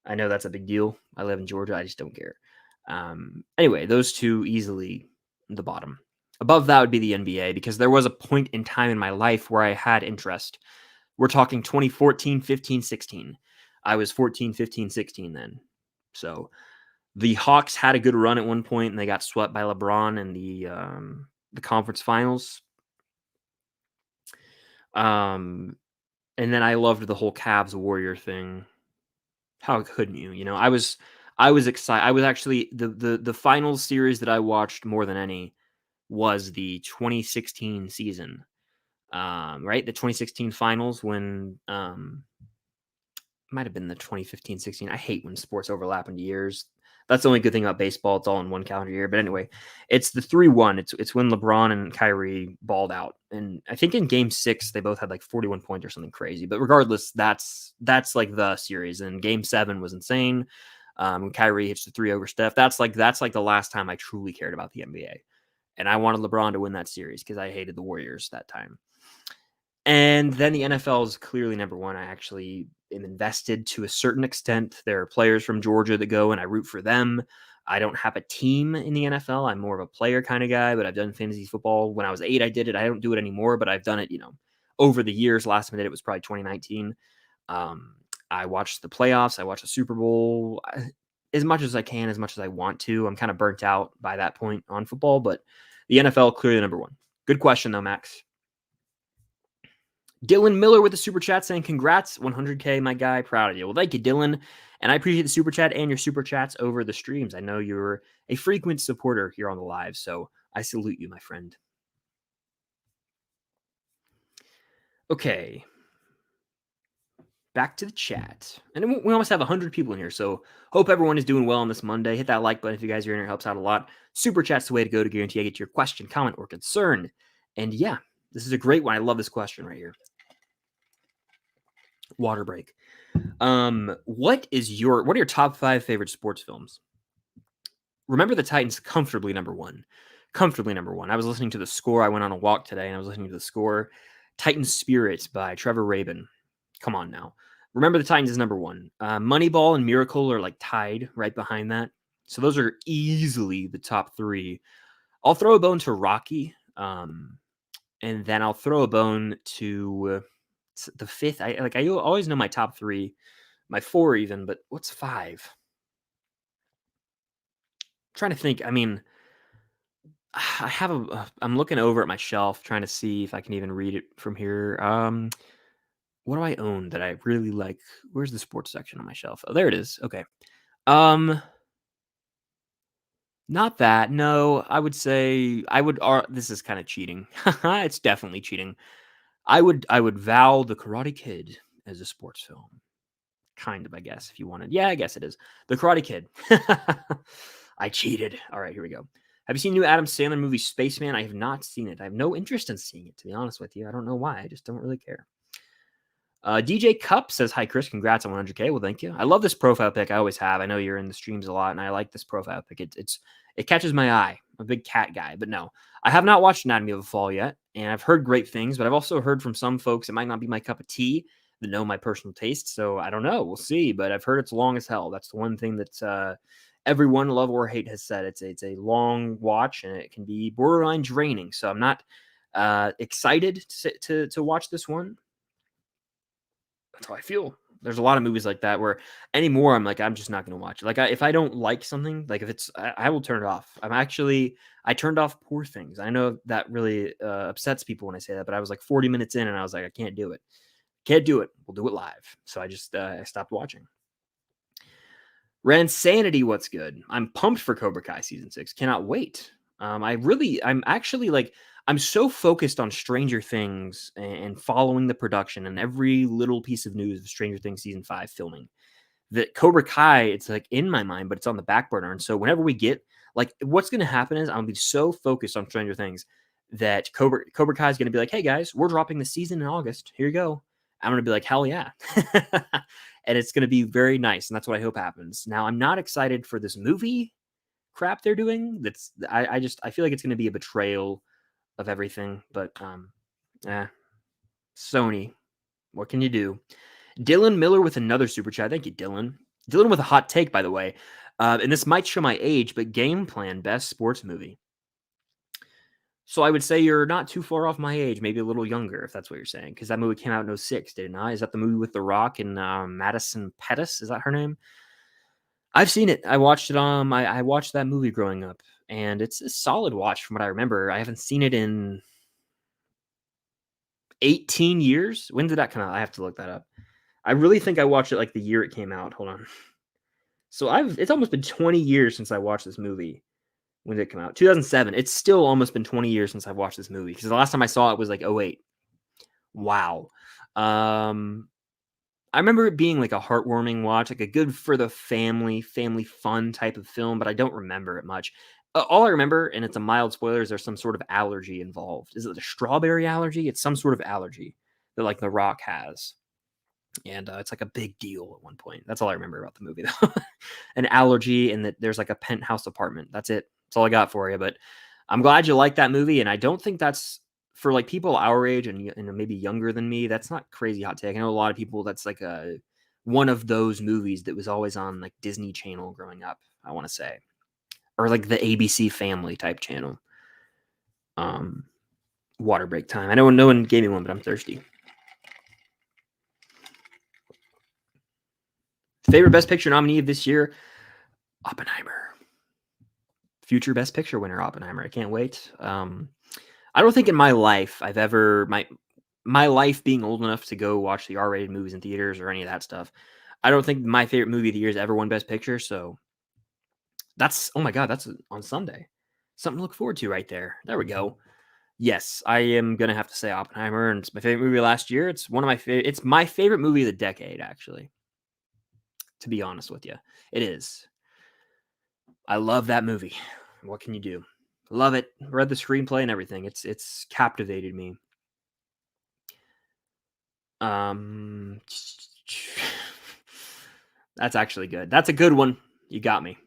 I know that's a big deal. I live in Georgia. I just don't care. Anyway, those two easily the bottom. Above that would be the NBA, because there was a point in time in my life where I had interest. We're talking 2014, 15, 16. I was 14, 15, 16 then. So the Hawks had a good run at one point, and they got swept by LeBron in the conference finals. And then I loved the whole Cavs Warrior thing. How couldn't you? I was excited. I was actually the finals series that I watched more than any was the 2016 season. Right? The 2016 finals when might have been the 2015-16. I hate when sports overlap into years. That's the only good thing about baseball. It's all in one calendar year. But anyway, it's the 3-1. It's when LeBron and Kyrie balled out. And I think in game 6, they both had like 41 points or something crazy. But regardless, that's like the series. And game 7 was insane. Kyrie hits the 3 over Steph. That's like the last time I truly cared about the NBA. And I wanted LeBron to win that series because I hated the Warriors that time. And then the NFL is clearly number one. I actually am invested to a certain extent. There are players from Georgia that go, and I root for them. I don't have a team in the NFL. I'm more of a player kind of guy, but I've done fantasy football. When I was 8, I did it. I don't do it anymore, but I've done it, over the years. Last time I did it was probably 2019. I watched the playoffs. I watched the Super Bowl as much as I can, as much as I want to. I'm kind of burnt out by that point on football, but the NFL clearly number one. Good question, though, Max. Dylan Miller with the super chat saying, congrats, 100K, my guy. Proud of you. Well, thank you, Dylan. And I appreciate the super chat and your super chats over the streams. I know you're a frequent supporter here on the live, so I salute you, my friend. Okay. back to the chat. And we almost have 100 people in here, so hope everyone is doing well on this Monday. Hit that like button if you guys are in here. It helps out a lot. Super chat's the way to go to guarantee I get your question, comment, or concern. And yeah, this is a great one. I love this question right here. Water break. What are your top 5 favorite sports films? Remember the Titans, comfortably number one. Comfortably number one. I was listening to the score. I went on a walk today and I was listening to the score. Titan Spirit by Trevor Rabin. Come on now. Remember the Titans is number one. Moneyball and Miracle are like tied right behind that. So those are easily the top 3. I'll throw a bone to Rocky. And then I'll throw a bone to the 5th. I always know my top 3, my 4 even, but what's 5? Trying to think. I mean, I have I'm looking over at my shelf trying to see if I can even read it from here. What do I own that I really like? Where's the sports section on my shelf? Oh, there it is. Okay. Not that. No, I would say I would. This is kind of cheating. It's definitely cheating. I would vow The Karate Kid as a sports film. Kind of, I guess, if you wanted. Yeah, I guess it is. The Karate Kid. I cheated. All right, here we go. Have you seen the new Adam Sandler movie Spaceman? I have not seen it. I have no interest in seeing it, to be honest with you. I don't know why. I just don't really care. DJ Cup says, hi, Chris. Congrats on 100K. Well, thank you. I love this profile pic. I always have. I know you're in the streams a lot, and I like this profile pic. It catches my eye. I'm a big cat guy. But no, I have not watched Anatomy of a Fall yet, and I've heard great things, but I've also heard from some folks it might not be my cup of tea that know my personal taste. So I don't know. We'll see. But I've heard it's long as hell. That's the one thing that everyone, love or hate, has said. It's a long watch, and it can be borderline draining. So I'm not excited to watch this one. That's how I feel. There's a lot of movies like that where anymore I'm like, I'm just not going to watch it. Like if I don't like something, like if it's, I will turn it off. I turned off Poor Things. I know that really upsets people when I say that, but I was like 40 minutes in and I was like, I can't do it. Can't do it. We'll do it live. So I just, I stopped watching. Ransanity, what's good? I'm pumped for Cobra Kai season 6. Cannot wait. I'm actually like, I'm so focused on Stranger Things and following the production and every little piece of news of Stranger Things season 5 filming that Cobra Kai, it's like in my mind, but it's on the back burner. And so whenever we get like, what's going to happen is I'm going to be so focused on Stranger Things that Cobra Kai is going to be like, hey guys, we're dropping the season in August. Here you go. I'm going to be like, hell yeah. And it's going to be very nice. And that's what I hope happens. Now, I'm not excited for this movie crap they're doing. I feel like it's going to be a betrayal of everything, but Sony, what can you do? Dylan Miller with another super chat. Thank you, Dylan. Dylan with a hot take, by the way. And this might show my age, but Game Plan, best sports movie. So I would say you're not too far off my age, maybe a little younger, if that's what you're saying, because that movie came out in 06, didn't I? Is that the movie with The Rock and Madison Pettis? Is that her name? I've seen it. I watched it. I watched that movie growing up, and it's a solid watch from what I remember. I haven't seen it in 18 years. When did that come out? I have to look that up. I really think I watched it like the year it came out. Hold on. So it's almost been 20 years since I watched this movie. When did it come out? 2007. It's still almost been 20 years since I've watched this movie because the last time I saw it was like 08. Wow. I remember it being like a heartwarming watch, like a good for the family fun type of film, but I don't remember it much. All I remember, and it's a mild spoiler, is there's some sort of allergy involved. Is it a strawberry allergy? It's some sort of allergy that like The Rock has. And it's like a big deal at one point. That's all I remember about the movie, though. An allergy, and that there's like a penthouse apartment. That's it. That's all I got for you. But I'm glad you like that movie. And I don't think that's for like people our age and maybe younger than me. That's not crazy hot take. I know a lot of people that's like one of those movies that was always on like Disney Channel growing up, I want to say, or like the ABC Family type channel. Water break time. I know no one gave me one, but I'm thirsty. Favorite Best Picture nominee of this year? Oppenheimer. Future Best Picture winner, Oppenheimer. I can't wait. I don't think in my life I've ever my life being old enough to go watch the R-rated movies in theaters or any of that stuff. I don't think my favorite movie of the year has ever won Best Picture. So that's, oh my God, that's on Sunday. Something to look forward to right there. There we go. Yes, I am gonna have to say Oppenheimer, and it's my favorite movie last year. It's one of my it's my favorite movie of the decade, actually, to be honest with you. It is. I love that movie. What can you do? Love it. Read the screenplay and everything. It's captivated me. Um That's actually good. That's a good one. You got me.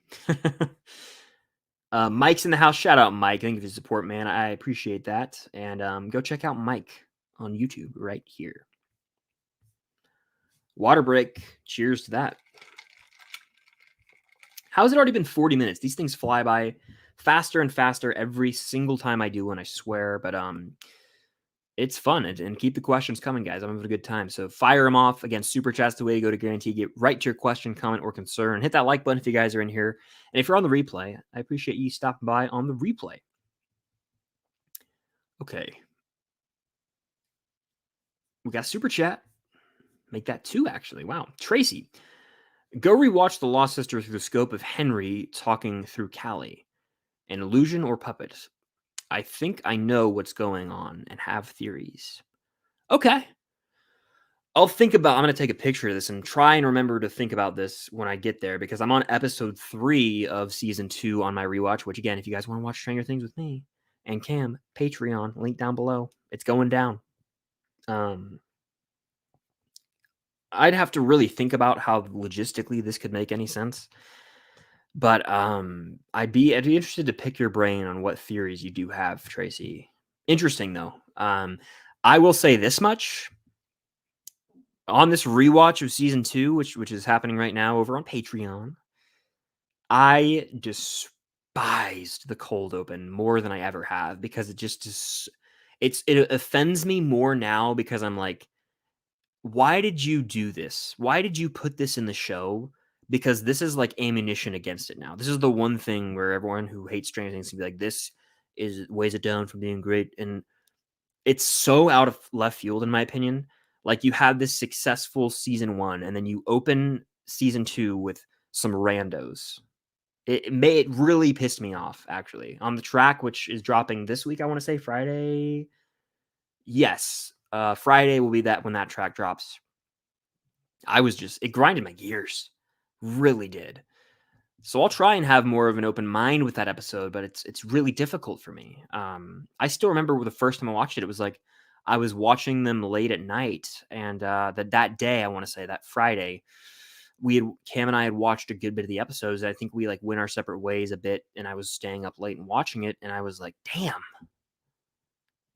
Mike's in the house. Shout out Mike. Thank you for the support, man. I appreciate that. And go check out Mike on YouTube right here. Water break. Cheers to that. How has it already been 40 minutes? These things fly by faster and faster every single time I do one, I swear. But it's fun, and keep the questions coming, guys. I'm having a good time. So fire them off. Again, super chat's the way to go to guarantee get right to your question, comment, or concern. Hit that like button if you guys are in here. And if you're on the replay, I appreciate you stopping by on the replay. Okay. We got super chat. Make that 2, actually. Wow. Tracy, go rewatch The Lost Sister through the scope of Henry talking through Callie. An illusion or puppet? I think I know what's going on and have theories. Okay. I'm going to take a picture of this and try and remember to think about this when I get there, because I'm on episode 3 of season 2 on my rewatch, which, again, if you guys want to watch Stranger Things with me and Cam, Patreon, link down below. It's going down. I'd have to really think about how logistically this could make any sense. But I'd be interested to pick your brain on what theories you do have, Tracy. Interesting though. I will say this much. On this rewatch of season 2, which is happening right now over on Patreon, I despised the cold open more than I ever have, because it just is, it offends me more now, because I'm like, why did you do this? Why did you put this in the show? Because this is like ammunition against it now. This is the one thing where everyone who hates Stranger Things can be like, this is weighs it down from being great. And it's so out of left field, in my opinion. Like, you have this successful season 1, and then you open season 2 with some randos. It really pissed me off, actually. On the track, which is dropping this week, I want to say Friday. Yes, Friday will be that when that track drops. It grinded my gears, really did. So I'll try and have more of an open mind with that episode, but it's really difficult for me. I still remember the first time I watched it. It was like I was watching them late at night, and that day, I want to say that Friday, Cam and I had watched a good bit of the episodes. I think we like went our separate ways a bit, and I was staying up late and watching it, and I was like, damn,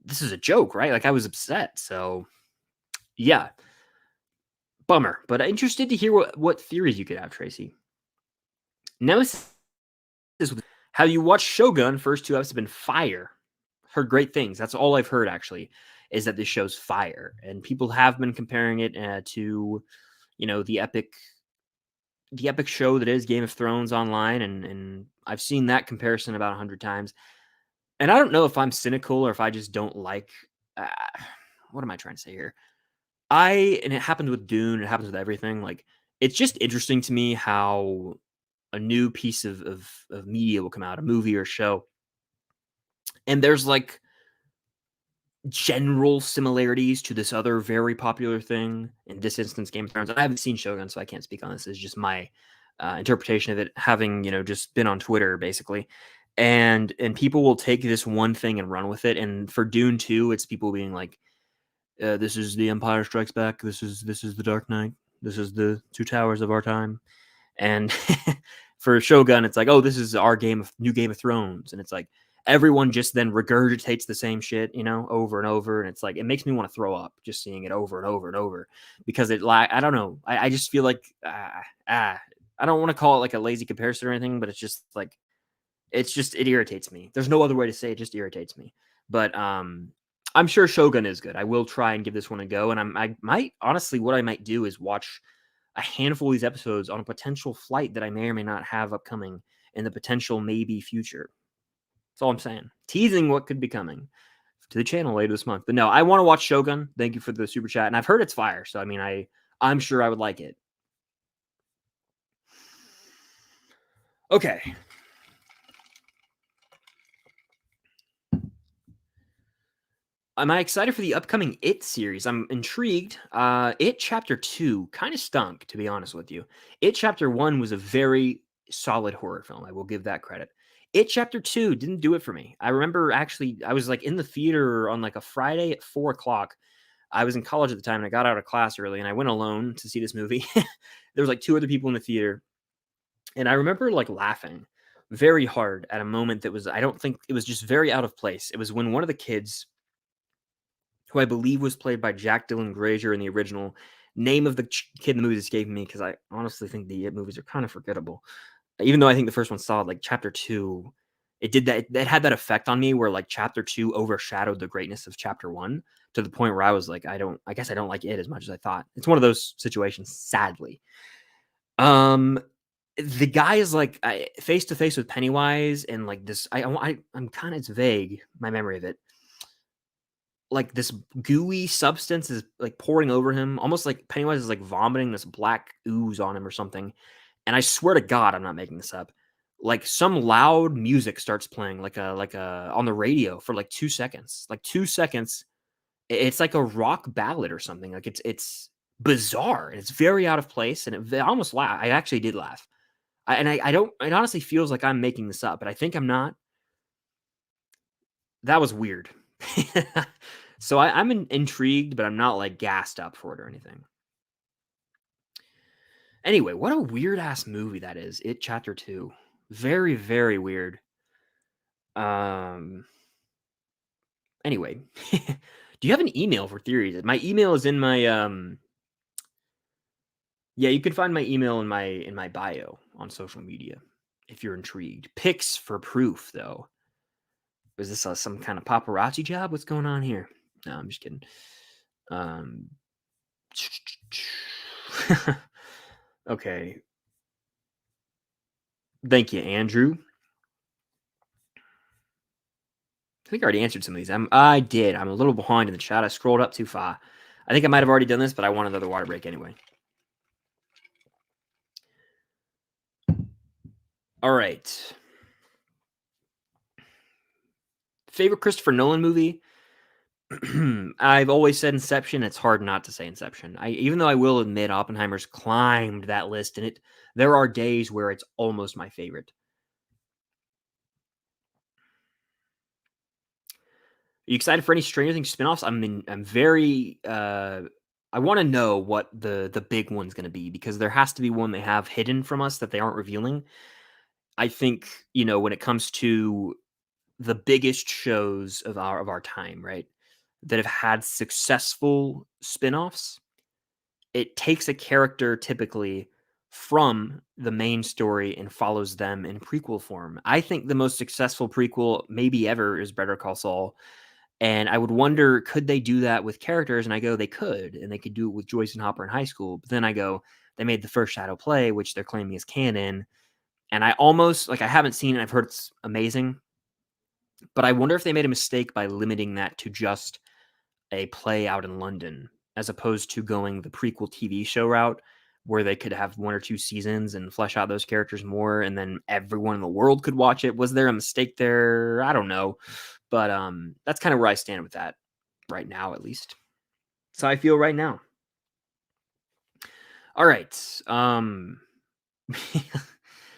this is a joke, right? Like, I was upset. So yeah, bummer. But interested to hear what theories you could have, Tracy. Nemesis. Have you watched Shogun? First 2 episodes have been fire. Heard great things. That's all I've heard, actually, is that this show's fire, and people have been comparing it to, the epic show that is Game of Thrones online, and I've seen that comparison about 100 times. And I don't know if I'm cynical or if I just don't like. Uh, what am I trying to say here? And it happens with Dune. It happens with everything. Like, it's just interesting to me how a new piece of media will come out, a movie or show, and there's like general similarities to this other very popular thing, in this instance, Game of Thrones. I haven't seen Shogun, so I can't speak on this. It's just my interpretation of it, having just been on Twitter, basically. And people will take this one thing and run with it. And for Dune 2, it's people being like, this is the Empire Strikes Back, this is the Dark Knight, this is the Two Towers of our time. And for Shogun, it's like, oh, this is our new Game of Thrones. And it's like, everyone just then regurgitates the same shit, over and over. And it's like, it makes me want to throw up just seeing it over and over and over, because I don't know. I just feel like, I don't want to call it like a lazy comparison or anything, but it's just like, it irritates me. There's no other way to say it. It just irritates me. But I'm sure Shogun is good. I will try and give this one a go. And I might, honestly, what I might do is watch a handful of these episodes on a potential flight that I may or may not have upcoming in the potential maybe future. That's all I'm saying. Teasing what could be coming to the channel later this month. But no, I want to watch Shogun. Thank you for the super chat. And I've heard it's fire. So, I mean, I'm sure I would like it. Okay. Am I excited for the upcoming It series? I'm intrigued. It Chapter 2 kind of stunk, to be honest with you. It Chapter 1 was a very solid horror film. I will give that credit. It Chapter 2 didn't do it for me. I remember actually, I was like in the theater on like a Friday at 4 o'clock. I was in college at the time and I got out of class early and I went alone to see this movie. There was like two other people in the theater. And I remember like laughing very hard at a moment that was, I don't think it was just very out of place. It was when one of the kids, who I believe was played by Jack Dylan Grazer in the original. Name of the kid in the movie escaping me because I honestly think the It movies are kind of forgettable. Even though I think the first one solid, like Chapter 2, it did that. It had that effect on me where like Chapter 2 overshadowed the greatness of Chapter 1 to the point where I was like, I guess I don't like it as much as I thought. It's one of those situations, sadly. Um, the guy is like face to face with Pennywise and like this. I'm kind of, it's vague, my memory of it, like this gooey substance is like pouring over him, almost like Pennywise is like vomiting this black ooze on him or something. And I swear to God, I'm not making this up. Like some loud music starts playing, like a on the radio for like 2 seconds. Like 2 seconds. It's like a rock ballad or something. Like it's bizarre and it's very out of place. And I almost laugh. I actually did laugh. I don't. It honestly feels like I'm making this up, but I think I'm not. That was weird. So I'm intrigued, but I'm not like gassed up for it or anything. Anyway, what a weird ass movie that is. It Chapter 2. Very, very weird. Um anyway. Do you have an email for theories? My email is in my yeah, you can find my email in my bio on social media if you're intrigued. Pics for proof though. Is this some kind of paparazzi job? What's going on here? No, I'm just kidding. Um Okay. Thank you, Andrew. I think I already answered some of these. I did. I'm a little behind in the chat. I scrolled up too far. I think I might have already done this, but I want another water break anyway. All right. Favorite Christopher Nolan movie? I've always said Inception. It's hard not to say Inception. Even though I will admit Oppenheimer's climbed that list, and there are days where it's almost my favorite. Are you excited for any Stranger Things spinoffs? I'm very I want to know what the big one's going to be because there has to be one they have hidden from us that they aren't revealing. I think, when it comes to the biggest shows of our time, right, that have had successful spinoffs, it takes a character typically from the main story and follows them in prequel form. I think the most successful prequel maybe ever is Better Call Saul. And I would wonder, could they do that with characters? And I go, they could, and they could do it with Joyce and Hopper in high school. But then I go, they made the first Shadow play, which they're claiming is canon. And I almost like I haven't seen it. I've heard it's amazing, but I wonder if they made a mistake by limiting that to just a play out in London, as opposed to going the prequel TV show route, where they could have one or two seasons and flesh out those characters more, and then everyone in the world could watch it. Was there a mistake there? I don't know, but that's kind of where I stand with that right now, at least. So I feel right now. All right.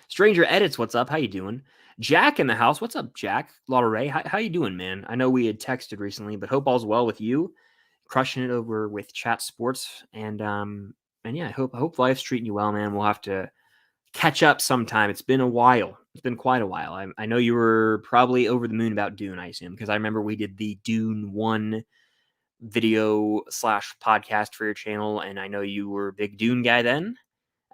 Stranger Edits, what's up? How you doing? Jack in the house. What's up, Jack? Laura Ray, how you doing, man? I know we had texted recently, but hope all's well with you. Crushing it over with Chat Sports, and yeah, I hope life's treating you well, man. We'll have to catch up sometime. It's been a while. It's been quite a while. I know you were probably over the moon about Dune, I assume, because I remember we did the Dune 1 video / podcast for your channel, and I know you were a big Dune guy then.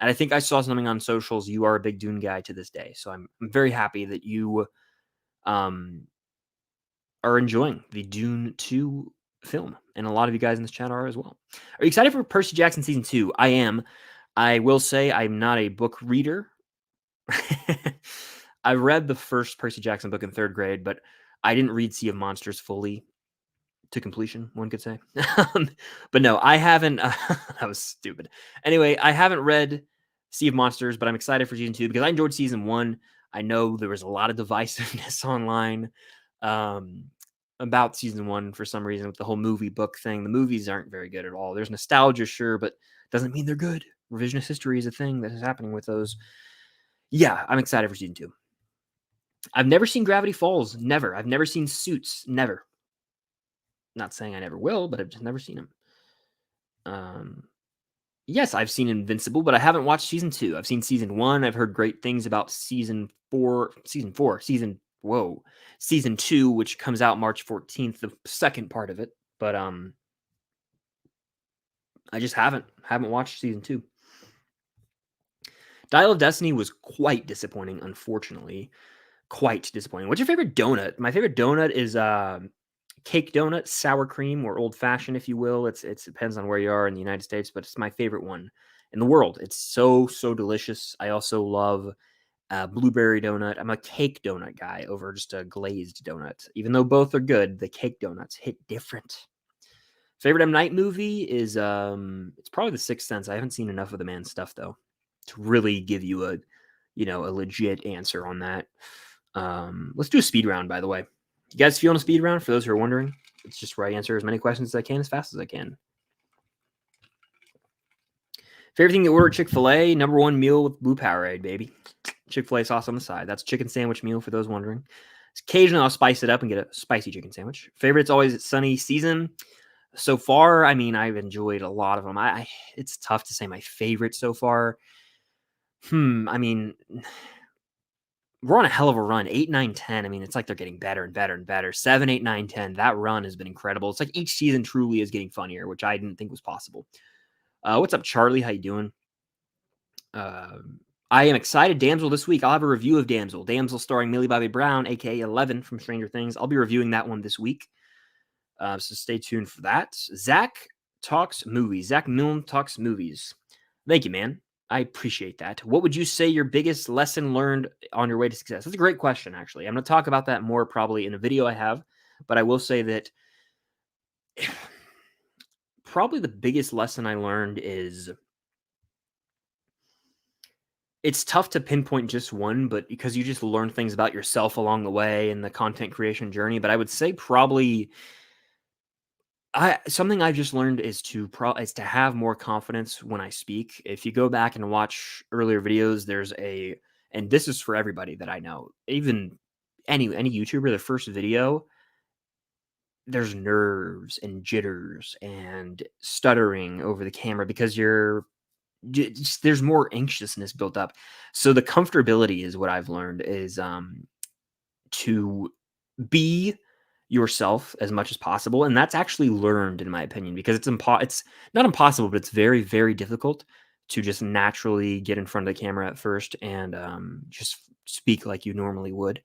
And I think I saw something on socials. You are a big Dune guy to this day. So I'm very happy that you are enjoying the Dune 2 film. And a lot of you guys in this chat are as well. Are you excited for Percy Jackson Season 2? I am. I will say I'm not a book reader. I read the first Percy Jackson book in 3rd grade, but I didn't read Sea of Monsters fully to completion, one could say. But no, I haven't. That was stupid. Anyway, I haven't read Sea of Monsters, but I'm excited for Season 2 because I enjoyed Season 1. I know there was a lot of divisiveness online. about season 1 for some reason with the whole movie book thing. The movies aren't very good at all. There's nostalgia, sure, but doesn't mean they're good. Revisionist history is a thing that is happening with those. Yeah, I'm excited for season 2. I've never seen Gravity Falls. Never. I've never seen Suits. Never. Not saying I never will, but I've just never seen them. Yes, I've seen Invincible, but I haven't watched season 2. I've seen season 1. I've heard great things about season 2, which comes out March 14th, the second part of it. But I just haven't watched season 2. Dial of Destiny was quite disappointing, unfortunately. Quite disappointing. What's your favorite donut? My favorite donut is cake donut, sour cream, or old fashioned, if you will. It depends on where you are in the United States, but it's my favorite one in the world. It's so delicious. I also love blueberry donut. I'm a cake donut guy over just a glazed donut. Even though both are good, the cake donuts hit different. Favorite M. Night movie is it's probably The Sixth Sense. I haven't seen enough of the man's stuff though to really give you a legit answer on that. Let's do a speed round, by the way. You guys feeling a speed round? For those who are wondering, it's just where I answer as many questions as I can as fast as I can. Favorite thing to order at Chick-fil-A, number 1 meal with Blue Powerade, baby. Chick-fil-A sauce on the side. That's a chicken sandwich meal for those wondering. Occasionally I'll spice it up and get a spicy chicken sandwich. Favorite's always Sunny Season. So far, I mean, I've enjoyed a lot of them. It's tough to say my favorite so far. I mean, we're on a hell of a run. 8, 9, 10. I mean, it's like they're getting better and better and better. 7, 8, 9, 10. That run has been incredible. It's like each season truly is getting funnier, which I didn't think was possible. What's up, Charlie? How you doing? I am excited. Damsel this week. I'll have a review of Damsel. Damsel starring Millie Bobby Brown, aka 11 from Stranger Things. I'll be reviewing that one this week. So stay tuned for that. Zach talks movies. Zach Milne talks movies. Thank you, man. I appreciate that. What would you say your biggest lesson learned on your way to success? That's a great question, actually. I'm going to talk about that more probably in a video I have, but I will say that probably the biggest lesson I learned is it's tough to pinpoint just one, but because you just learn things about yourself along the way and the content creation journey. But I would say probably something I've just learned is to have more confidence when I speak. If you go back and watch earlier videos, and this is for everybody that I know, even any YouTuber, the first video, there's nerves and jitters and stuttering over the camera because there's more anxiousness built up. So the comfortability is what I've learned is to be yourself as much as possible, and that's actually learned in my opinion because it's not impossible, but it's very, very difficult to just naturally get in front of the camera at first and just speak like you normally would.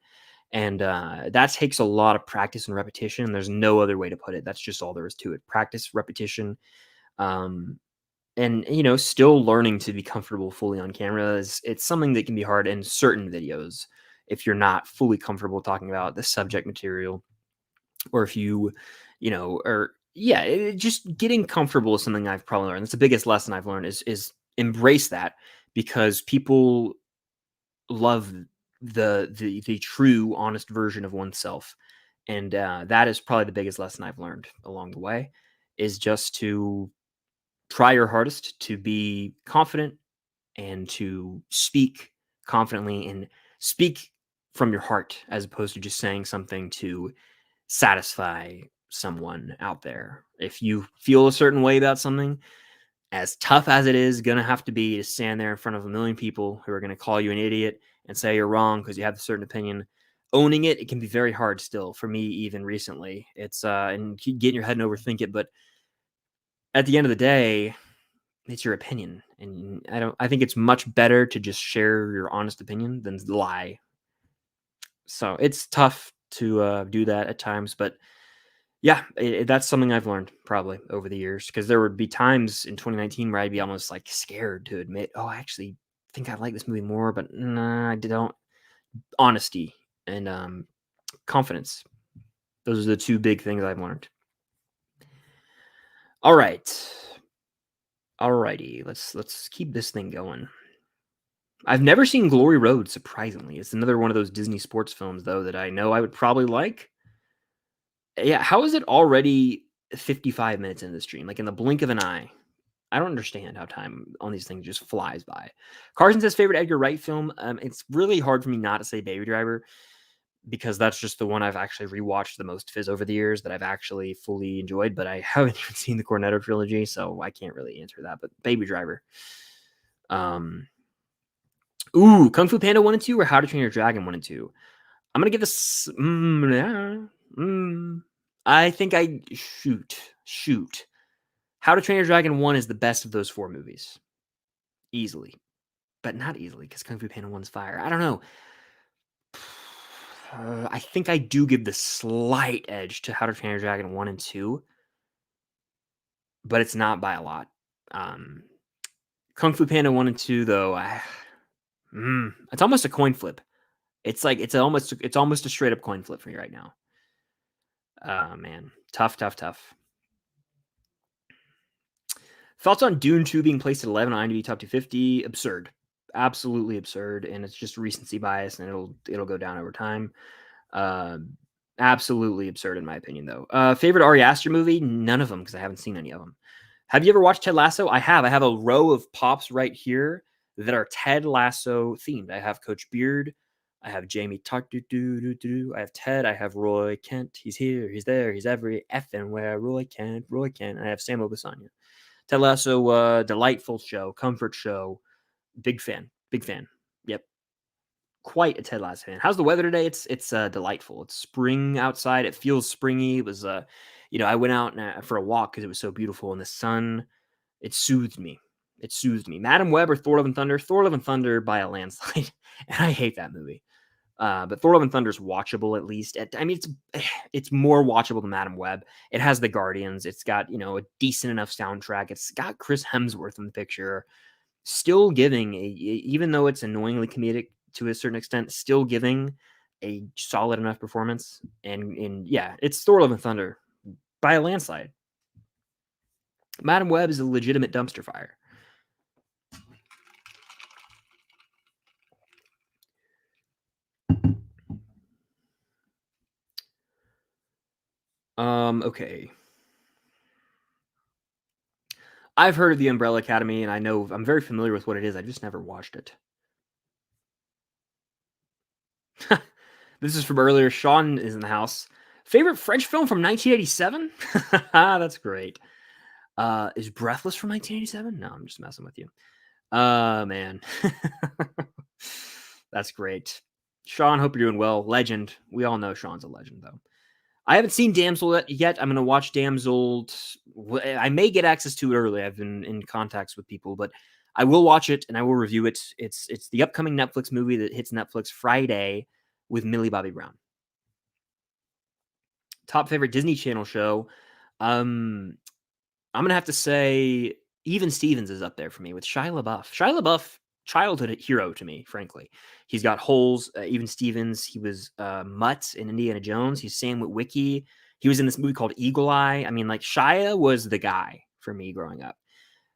And that takes a lot of practice and repetition. There's no other way to put it. That's just all there is to it. Practice, repetition, and still learning to be comfortable fully on camera it's something that can be hard in certain videos if you're not fully comfortable talking about the subject material, or if just getting comfortable is something I've probably learned. That's the biggest lesson I've learned is embrace that, because people love the true, honest version of oneself. And that is probably the biggest lesson I've learned along the way, is just to try your hardest to be confident and to speak confidently and speak from your heart, as opposed to just saying something to satisfy someone out there. If you feel a certain way about something, as tough as it is going to have to be to stand there in front of a million people who are going to call you an idiot and say you're wrong because you have a certain opinion, owning it can be very hard still for me. Even recently, it's and you get in your head and overthink it, but at the end of the day, it's your opinion, and I think it's much better to just share your honest opinion than lie. So it's tough to do that at times, but yeah, that's something I've learned probably over the years, because there would be times in 2019 where I'd be almost like scared to admit, oh, I actually think I like this movie more, but nah, I don't. Honesty and confidence. Those are the two big things I've learned. All right. Alrighty, let's keep this thing going. I've never seen Glory Road, surprisingly. It's another one of those Disney sports films, though, that I know I would probably like. Yeah, how is it already 55 minutes into the stream? Like in the blink of an eye. I don't understand how time on these things just flies by. Carson says favorite Edgar Wright film. It's really hard for me not to say Baby Driver because that's just the one I've actually rewatched the most of his over the years that I've actually fully enjoyed. But I haven't even seen the Cornetto trilogy, so I can't really answer that. But Baby Driver. Kung Fu Panda 1 and 2 or How to Train Your Dragon 1 and 2. I'm gonna give this. I think I shoot. How to Train Your Dragon 1 is the best of those 4 movies. Easily. But not easily, because Kung Fu Panda 1's fire. I don't know. I think I do give the slight edge to How to Train Your Dragon 1 and 2. But it's not by a lot. Kung Fu Panda 1 and 2, though, it's almost a coin flip. It's like it's almost a straight up coin flip for me right now. Man. Tough. Thoughts on Dune 2 being placed at 11 on IMDb Top 250? Absurd. Absolutely absurd. And it's just recency bias, and it'll go down over time. Absolutely absurd in my opinion, though. Favorite Ari Aster movie? None of them, because I haven't seen any of them. Have you ever watched Ted Lasso? I have. I have a row of pops right here that are Ted Lasso themed. I have Coach Beard. I have Jamie I have Ted. I have Roy Kent. He's here. He's there. He's every effing where. Roy Kent. And I have Sam Obisanya. Ted Lasso, delightful show, comfort show. Big fan. Yep. Quite a Ted Lasso fan. How's the weather today? It's delightful. It's spring outside. It feels springy. It was I went out for a walk because it was so beautiful, and the sun, it soothed me. Madam Web or Thor: Love and Thunder? Thor: Love and Thunder by a landslide. And I hate that movie. But Thor: Love and Thunder is watchable at least. It's more watchable than Madam Web. It has the Guardians. It's got a decent enough soundtrack. It's got Chris Hemsworth in the picture, still giving even though it's annoyingly comedic to a certain extent, still giving a solid enough performance. And yeah, it's Thor: Love and Thunder by a landslide. Madam Web is a legitimate dumpster fire. Okay. I've heard of the Umbrella Academy, and I'm very familiar with what it is. I just never watched it. This is from earlier. Sean is in the house. Favorite French film from 1987? That's great. Is Breathless from 1987? No, I'm just messing with you. Man. That's great. Sean, hope you're doing well. Legend. We all know Sean's a legend, though. I haven't seen Damsel yet. I'm going to watch Damsel. I may get access to it early. I've been in contacts with people, but I will watch it and I will review it. It's the upcoming Netflix movie that hits Netflix Friday with Millie Bobby Brown. Top favorite Disney Channel show. I'm going to have to say Even Stevens is up there for me with Shia LaBeouf. Shia LaBeouf, childhood hero to me, frankly. He's got holes. Even Stevens, he was Mutt in Indiana Jones. He's Sam Witwicky. He was in this movie called Eagle Eye. I mean, like, Shia was the guy for me growing up,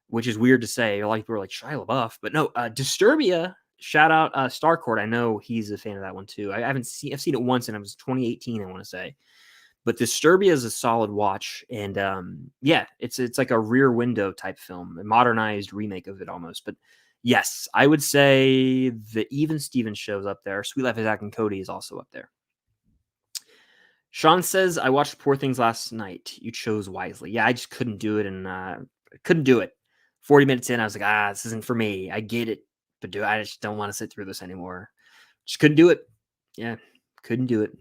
which is weird to say. A lot of people are like, Shia LaBeouf. But no, Disturbia, shout out Starcourt. I know he's a fan of that one too. I've seen it once, and it was 2018, I want to say. But Disturbia is a solid watch, and yeah, it's like a Rear Window type film, a modernized remake of it almost. But yes, I would say the Even Stevens show's up there. Sweet Life of Zack and Cody is also up there. Sean says, I watched Poor Things last night. You chose wisely. Yeah, I just couldn't do it, and couldn't do it. 40 minutes in, I was like, this isn't for me. I get it, but I just don't want to sit through this anymore. Just couldn't do it. Yeah, couldn't do it.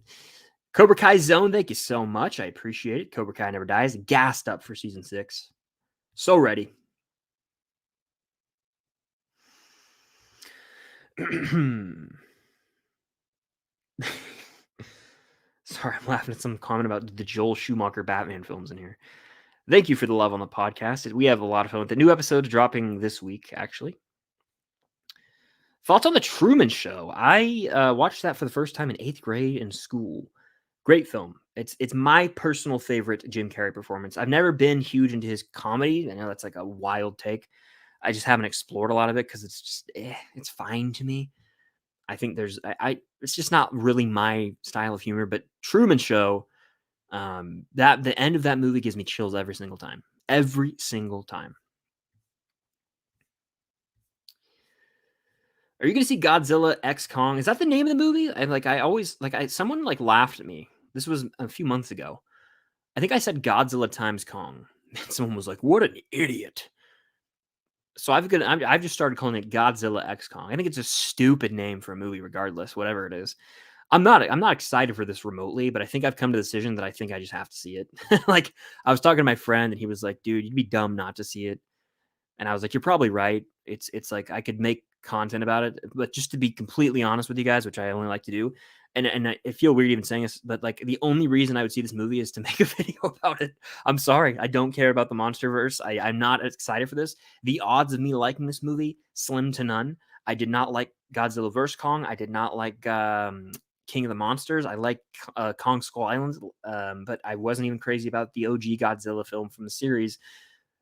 Cobra Kai Zone, thank you so much. I appreciate it. Cobra Kai Never Dies. Gassed up for season 6. So ready. Sorry, I'm laughing at some comment about the Joel Schumacher Batman films in here. Thank you for the love on the podcast. We have a lot of fun with the new episodes dropping this week, actually. Thoughts on The Truman Show? I watched that for the first time in 8th grade in school. Great film. It's my personal favorite Jim Carrey performance. I've never been huge into his comedy. I know that's like a wild take. I just haven't explored a lot of it because it's just it's fine to me. I think it's just not really my style of humor. But Truman Show, That the end of that movie gives me chills every single time. Every single time. Are you gonna see Godzilla X Kong? Is that the name of the movie? I always someone like laughed at me. This was a few months ago. I think I said Godzilla times Kong. And someone was like, "What an idiot!" So I've just started calling it Godzilla X Kong. I think it's a stupid name for a movie, regardless, whatever it is. I'm not excited for this remotely, but I think I've come to the decision that I think I just have to see it. Like I was talking to my friend, and he was like, "Dude, you'd be dumb not to see it." And I was like, "You're probably right. It's like I could make content about it, but just to be completely honest with you guys, which I only like to do, and I feel weird even saying this, but like the only reason I would see this movie is to make a video about it. I'm sorry, I don't care about the MonsterVerse. I'm not excited for this. The odds of me liking this movie slim to none. I did not like Godzilla vs Kong. I did not like King of the Monsters. I like Kong Skull Island, but I wasn't even crazy about the OG Godzilla film from the series.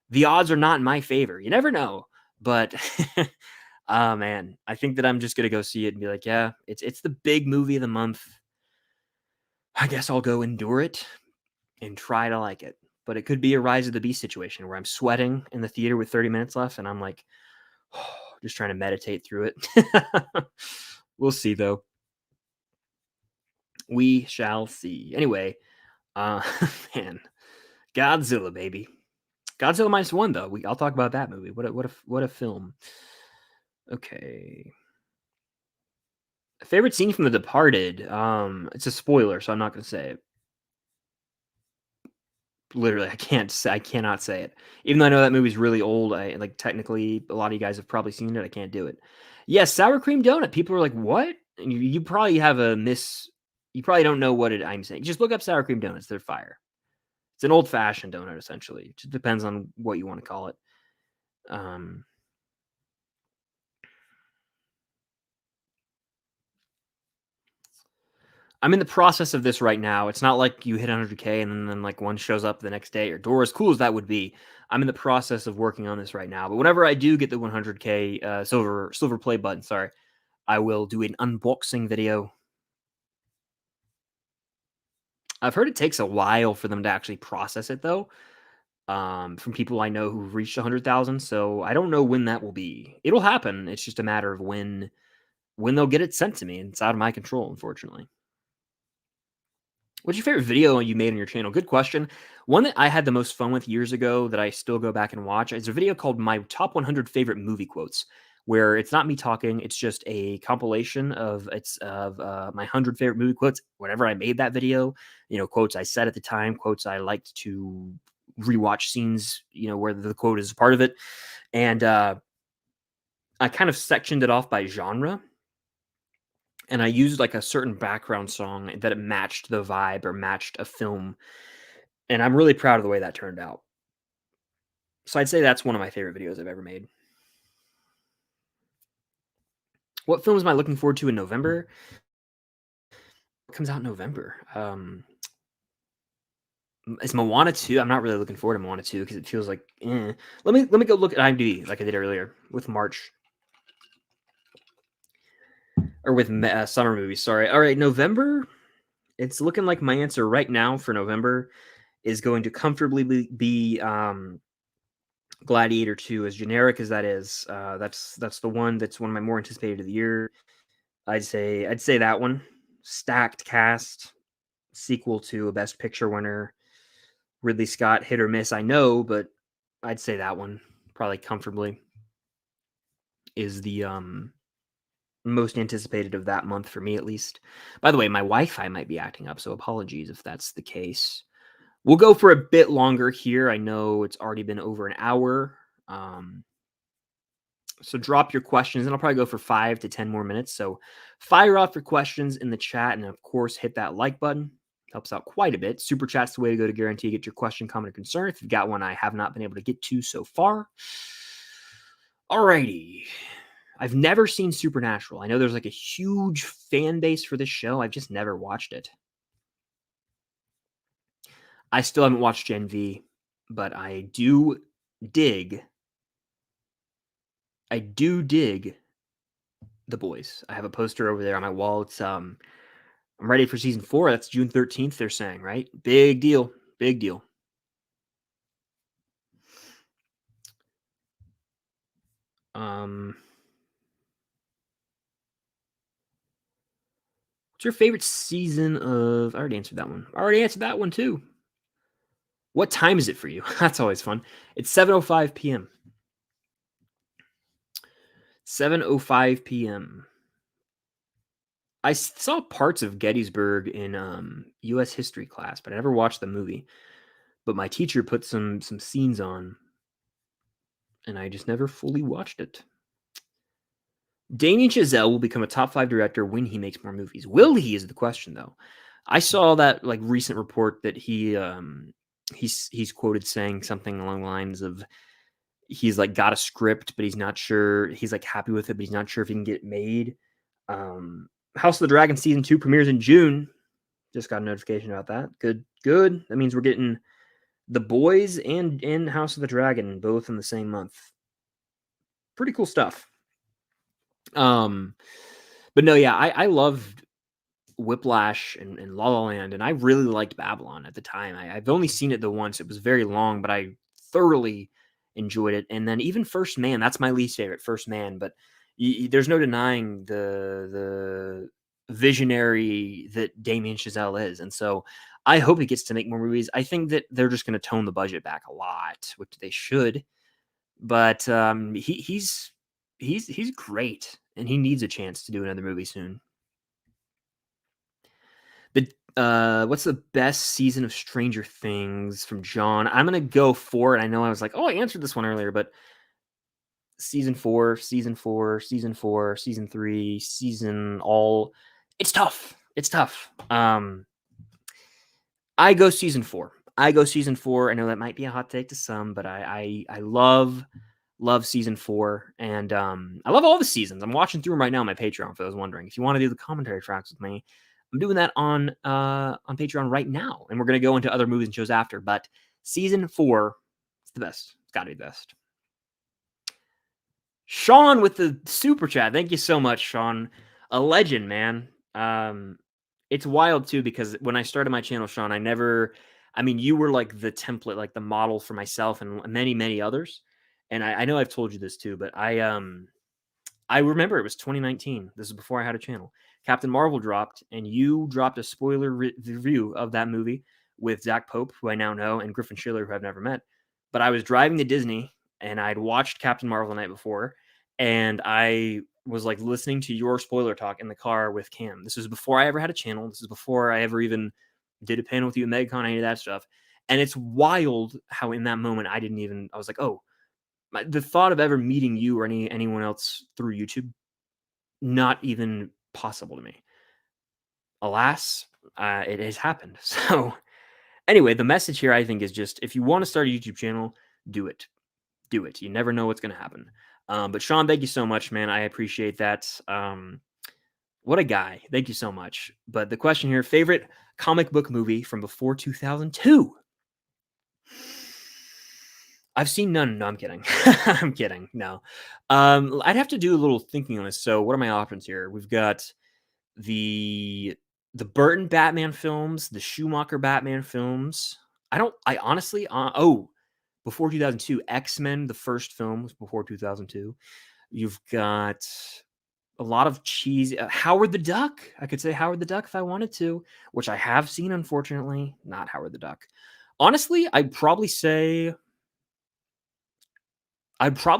The odds are not in my favor. You never know. But oh man, I think that I'm just gonna go see it and be like, yeah, it's the big movie of the month. I guess I'll go endure it and try to like it. But it could be a Rise of the Beast situation where I'm sweating in the theater with 30 minutes left and I'm like, just trying to meditate through it. We'll see though. We shall see. Anyway, uh man, Godzilla, baby. Godzilla -1 though. I'll talk about that movie. What a film. Okay. Favorite scene from The Departed. It's a spoiler, so I'm not gonna say it. Literally, I cannot say it. Even though I know that movie's really old, I like technically a lot of you guys have probably seen it. I can't do it. Yes, sour cream donut. People are like, "What?" And you probably have a miss. You probably don't know what I'm saying. Just look up sour cream donuts. They're fire. It's an old fashioned donut, essentially. It just depends on what you want to call it. Um, I'm in the process of this right now. It's not like you hit 100K and then like one shows up the next day or door. As cool as that would be, I'm in the process of working on this right now. But whenever I do get the 100K silver play button, sorry, I will do an unboxing video. I've heard it takes a while for them to actually process it though. From people I know who've reached 100,000, so I don't know when that will be. It'll happen. It's just a matter of when they'll get it sent to me. It's out of my control, unfortunately. What's your favorite video you made on your channel? Good question. One that I had the most fun with years ago that I still go back and watch is a video called My Top 100 Favorite Movie Quotes, where it's not me talking, it's just a compilation of my 100 favorite movie quotes. Whenever I made that video, quotes I said at the time, quotes I liked to rewatch scenes, where the quote is a part of it. And I kind of sectioned it off by genre, and I used like a certain background song that it matched the vibe or matched a film, and I'm really proud of the way that turned out. So I'd say that's one of my favorite videos I've ever made. What films am I looking forward to in November? What comes out in November? Is Moana 2? I'm not really looking forward to Moana 2 because it feels like, eh. Let me go look at IMDb like I did earlier with March or with summer movies. Sorry. All right, November. It's looking like my answer right now for November is going to comfortably be Gladiator 2, as generic as that is. That's the one that's one of my more anticipated of the year. I'd say that one. Stacked cast, sequel to a Best Picture winner. Ridley Scott, hit or miss, I know, but I'd say that one probably comfortably is the most anticipated of that month for me, at least. By the way, my Wi-Fi might be acting up, so apologies if that's the case. We'll go for a bit longer here. I know it's already been over an hour. So drop your questions, and I'll probably go for 5 to 10 more minutes. So fire off your questions in the chat, and of course, hit that like button. Helps out quite a bit. Super chat's the way to go to guarantee get your question, comment, or concern. If you've got one I have not been able to get to so far. Alrighty. I've never seen Supernatural. I know there's like a huge fan base for this show. I've just never watched it. I still haven't watched Gen V, but I do dig The Boys. I have a poster over there on my wall. It's I'm ready for season 4. That's June 13th, they're saying, right? Big deal. Big deal. What's your favorite season of? I already answered that one. I already answered that one too. What time is it for you? That's always fun. It's 7:05 p.m. 7:05 p.m. I saw parts of Gettysburg in U.S. history class, but I never watched the movie. But my teacher put some scenes on, and I just never fully watched it. Damien Chazelle will become a top 5 director when he makes more movies. Will he is the question, though. I saw that like recent report that he's quoted saying something along the lines of he's like got a script, but he's not sure. He's like happy with it, but he's not sure if he can get it made. House of the Dragon season 2 premieres in June. Just got a notification about that. Good, good. That means we're getting The Boys and House of the Dragon both in the same month. Pretty cool stuff. But no, yeah, I loved Whiplash and La La Land, and I really liked Babylon at the time. I've only seen it the once. It was very long, but I thoroughly enjoyed it. And then even First Man, that's my least favorite, First Man. But there's no denying the visionary that Damien Chazelle is, and so I hope he gets to make more movies. I think that they're just going to tone the budget back a lot, which they should. But he's great, and he needs a chance to do another movie soon. What's the best season of Stranger Things from John? I'm gonna go for it. I know I was like, oh, I answered this one earlier, but season 4, season 4, season 4, season 3, season all. It's tough. It's tough. I go season 4. I go season 4. I know that might be a hot take to some, but I love season 4, and I love all the seasons. I'm watching through them right now on my Patreon. For those wondering, if you want to do the commentary tracks with me, I'm doing that on Patreon right now, and we're gonna go into other movies and shows after. But season 4 is the best. It's got to be the best. Sean with the super chat. Thank you so much, Sean. A legend, man. It's wild too because when I started my channel, Sean, I mean, you were like the template, like the model for myself and many others. And I know I've told you this too, but I remember it was 2019. This is before I had a channel. Captain Marvel dropped, and you dropped a spoiler review of that movie with Zach Pope, who I now know, and Griffin Schiller, who I've never met. But I was driving to Disney, and I'd watched Captain Marvel the night before, and I was like listening to your spoiler talk in the car with Cam. This was before I ever had a channel. This is before I ever even did a panel with you at MegaCon, any of that stuff. And it's wild how in that moment I was like, oh, the thought of ever meeting you or anyone else through YouTube, not even possible to me. Alas, it has happened. So anyway, the message here, I think, is just if you want to start a YouTube channel, do it. Do it. You never know what's going to happen. But Sean, thank you so much, man. I appreciate that. What a guy. Thank you so much. But the question here, favorite comic book movie from before 2002? I've seen none. No, I'm kidding. I'm kidding. No. I'd have to do a little thinking on this. So what are my options here? We've got the Burton Batman films, the Schumacher Batman films. I honestly, before 2002, X-Men, the first film was before 2002. You've got a lot of cheese. Howard the Duck. I could say Howard the Duck if I wanted to, which I have seen, unfortunately. Not Howard the Duck. Honestly, I'd probably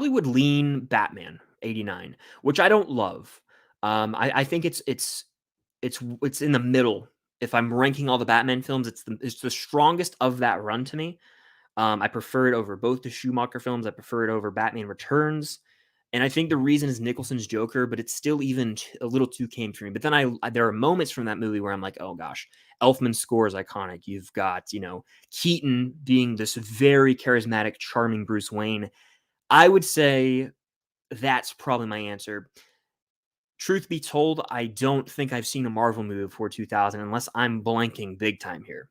would lean Batman 89, which I don't love. I think it's in the middle. If I'm ranking all the Batman films, it's the strongest of that run to me. I prefer it over both the Schumacher films. I prefer it over Batman Returns. And I think the reason is Nicholson's Joker, but it's still even a little too tame for me. But then there are moments from that movie where I'm like, oh gosh, Elfman's score is iconic. You've got, Keaton being this very charismatic, charming Bruce Wayne. I would say that's probably my answer. Truth be told, I don't think I've seen a Marvel movie before 2000, unless I'm blanking big time here.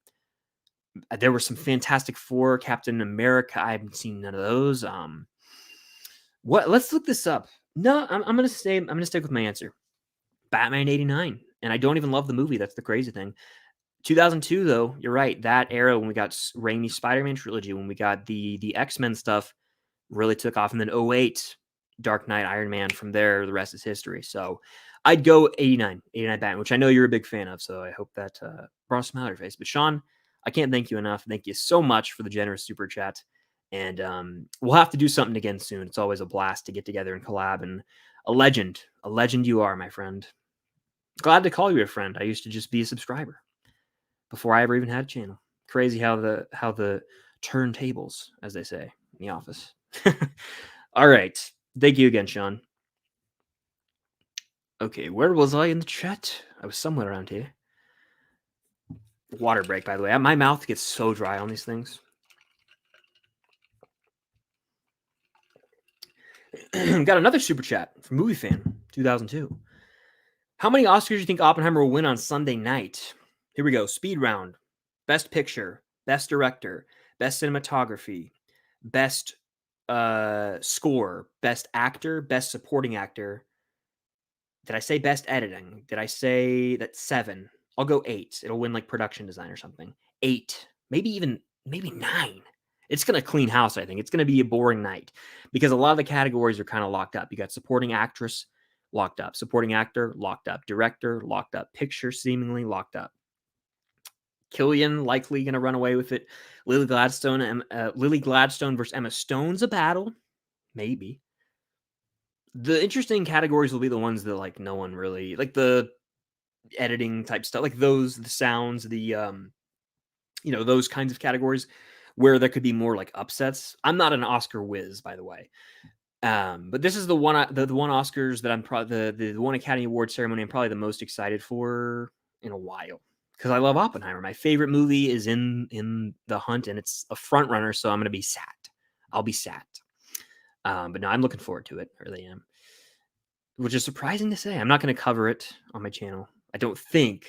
There were some Fantastic Four, Captain America. I haven't seen none of those. Let's look this up. No, I'm gonna stick with my answer. Batman 89. And I don't even love the movie. That's the crazy thing. 2002, though, you're right. That era when we got Raimi's Spider-Man trilogy, when we got the X-Men stuff, really took off. And then '08, Dark Knight, Iron Man. From there, the rest is history. So I'd go 89 Batman, which I know you're a big fan of. So I hope that brought a smile to your face. But Sean, I can't thank you enough. Thank you so much for the generous super chat. And we'll have to do something again soon. It's always a blast to get together and collab. And a legend you are, my friend. Glad to call you a friend. I used to just be a subscriber before I ever even had a channel. Crazy how the turntables, as they say in the office. All right. Thank you again, Sean. Okay, where was I in the chat? I was somewhere around here. Water break, by the way. My mouth gets so dry on these things. Got another super chat from Movie Fan 2002. How many Oscars do you think Oppenheimer will win on Sunday night? Here we go. Speed round. Best Picture, Best Director, Best Cinematography, Best Score, Best Actor, Best Supporting Actor. Did I say Best Editing? Did I say that's 7? I'll go 8. It'll win like Production Design or something. 8. Maybe 9. It's going to clean house, I think. It's going to be a boring night because a lot of the categories are kind of locked up. You got Supporting Actress, locked up. Supporting Actor, locked up. Director, locked up. Picture, seemingly locked up. Killian likely going to run away with it. Lily Gladstone versus Emma Stone's a battle. Maybe. The interesting categories will be the ones that like no one really like, the editing type stuff, like those, the sounds, the those kinds of categories where there could be more like upsets. I'm not an Oscar whiz, by the way. But this is the one Oscars that I'm probably the one Academy Award ceremony I'm probably the most excited for in a while, because I love Oppenheimer. My favorite movie is in the hunt, and it's a front runner, so I'm gonna be sad. I'll be sad. But no, I'm looking forward to it. I really am. Which is surprising to say. I'm not going to cover it on my channel. I don't think.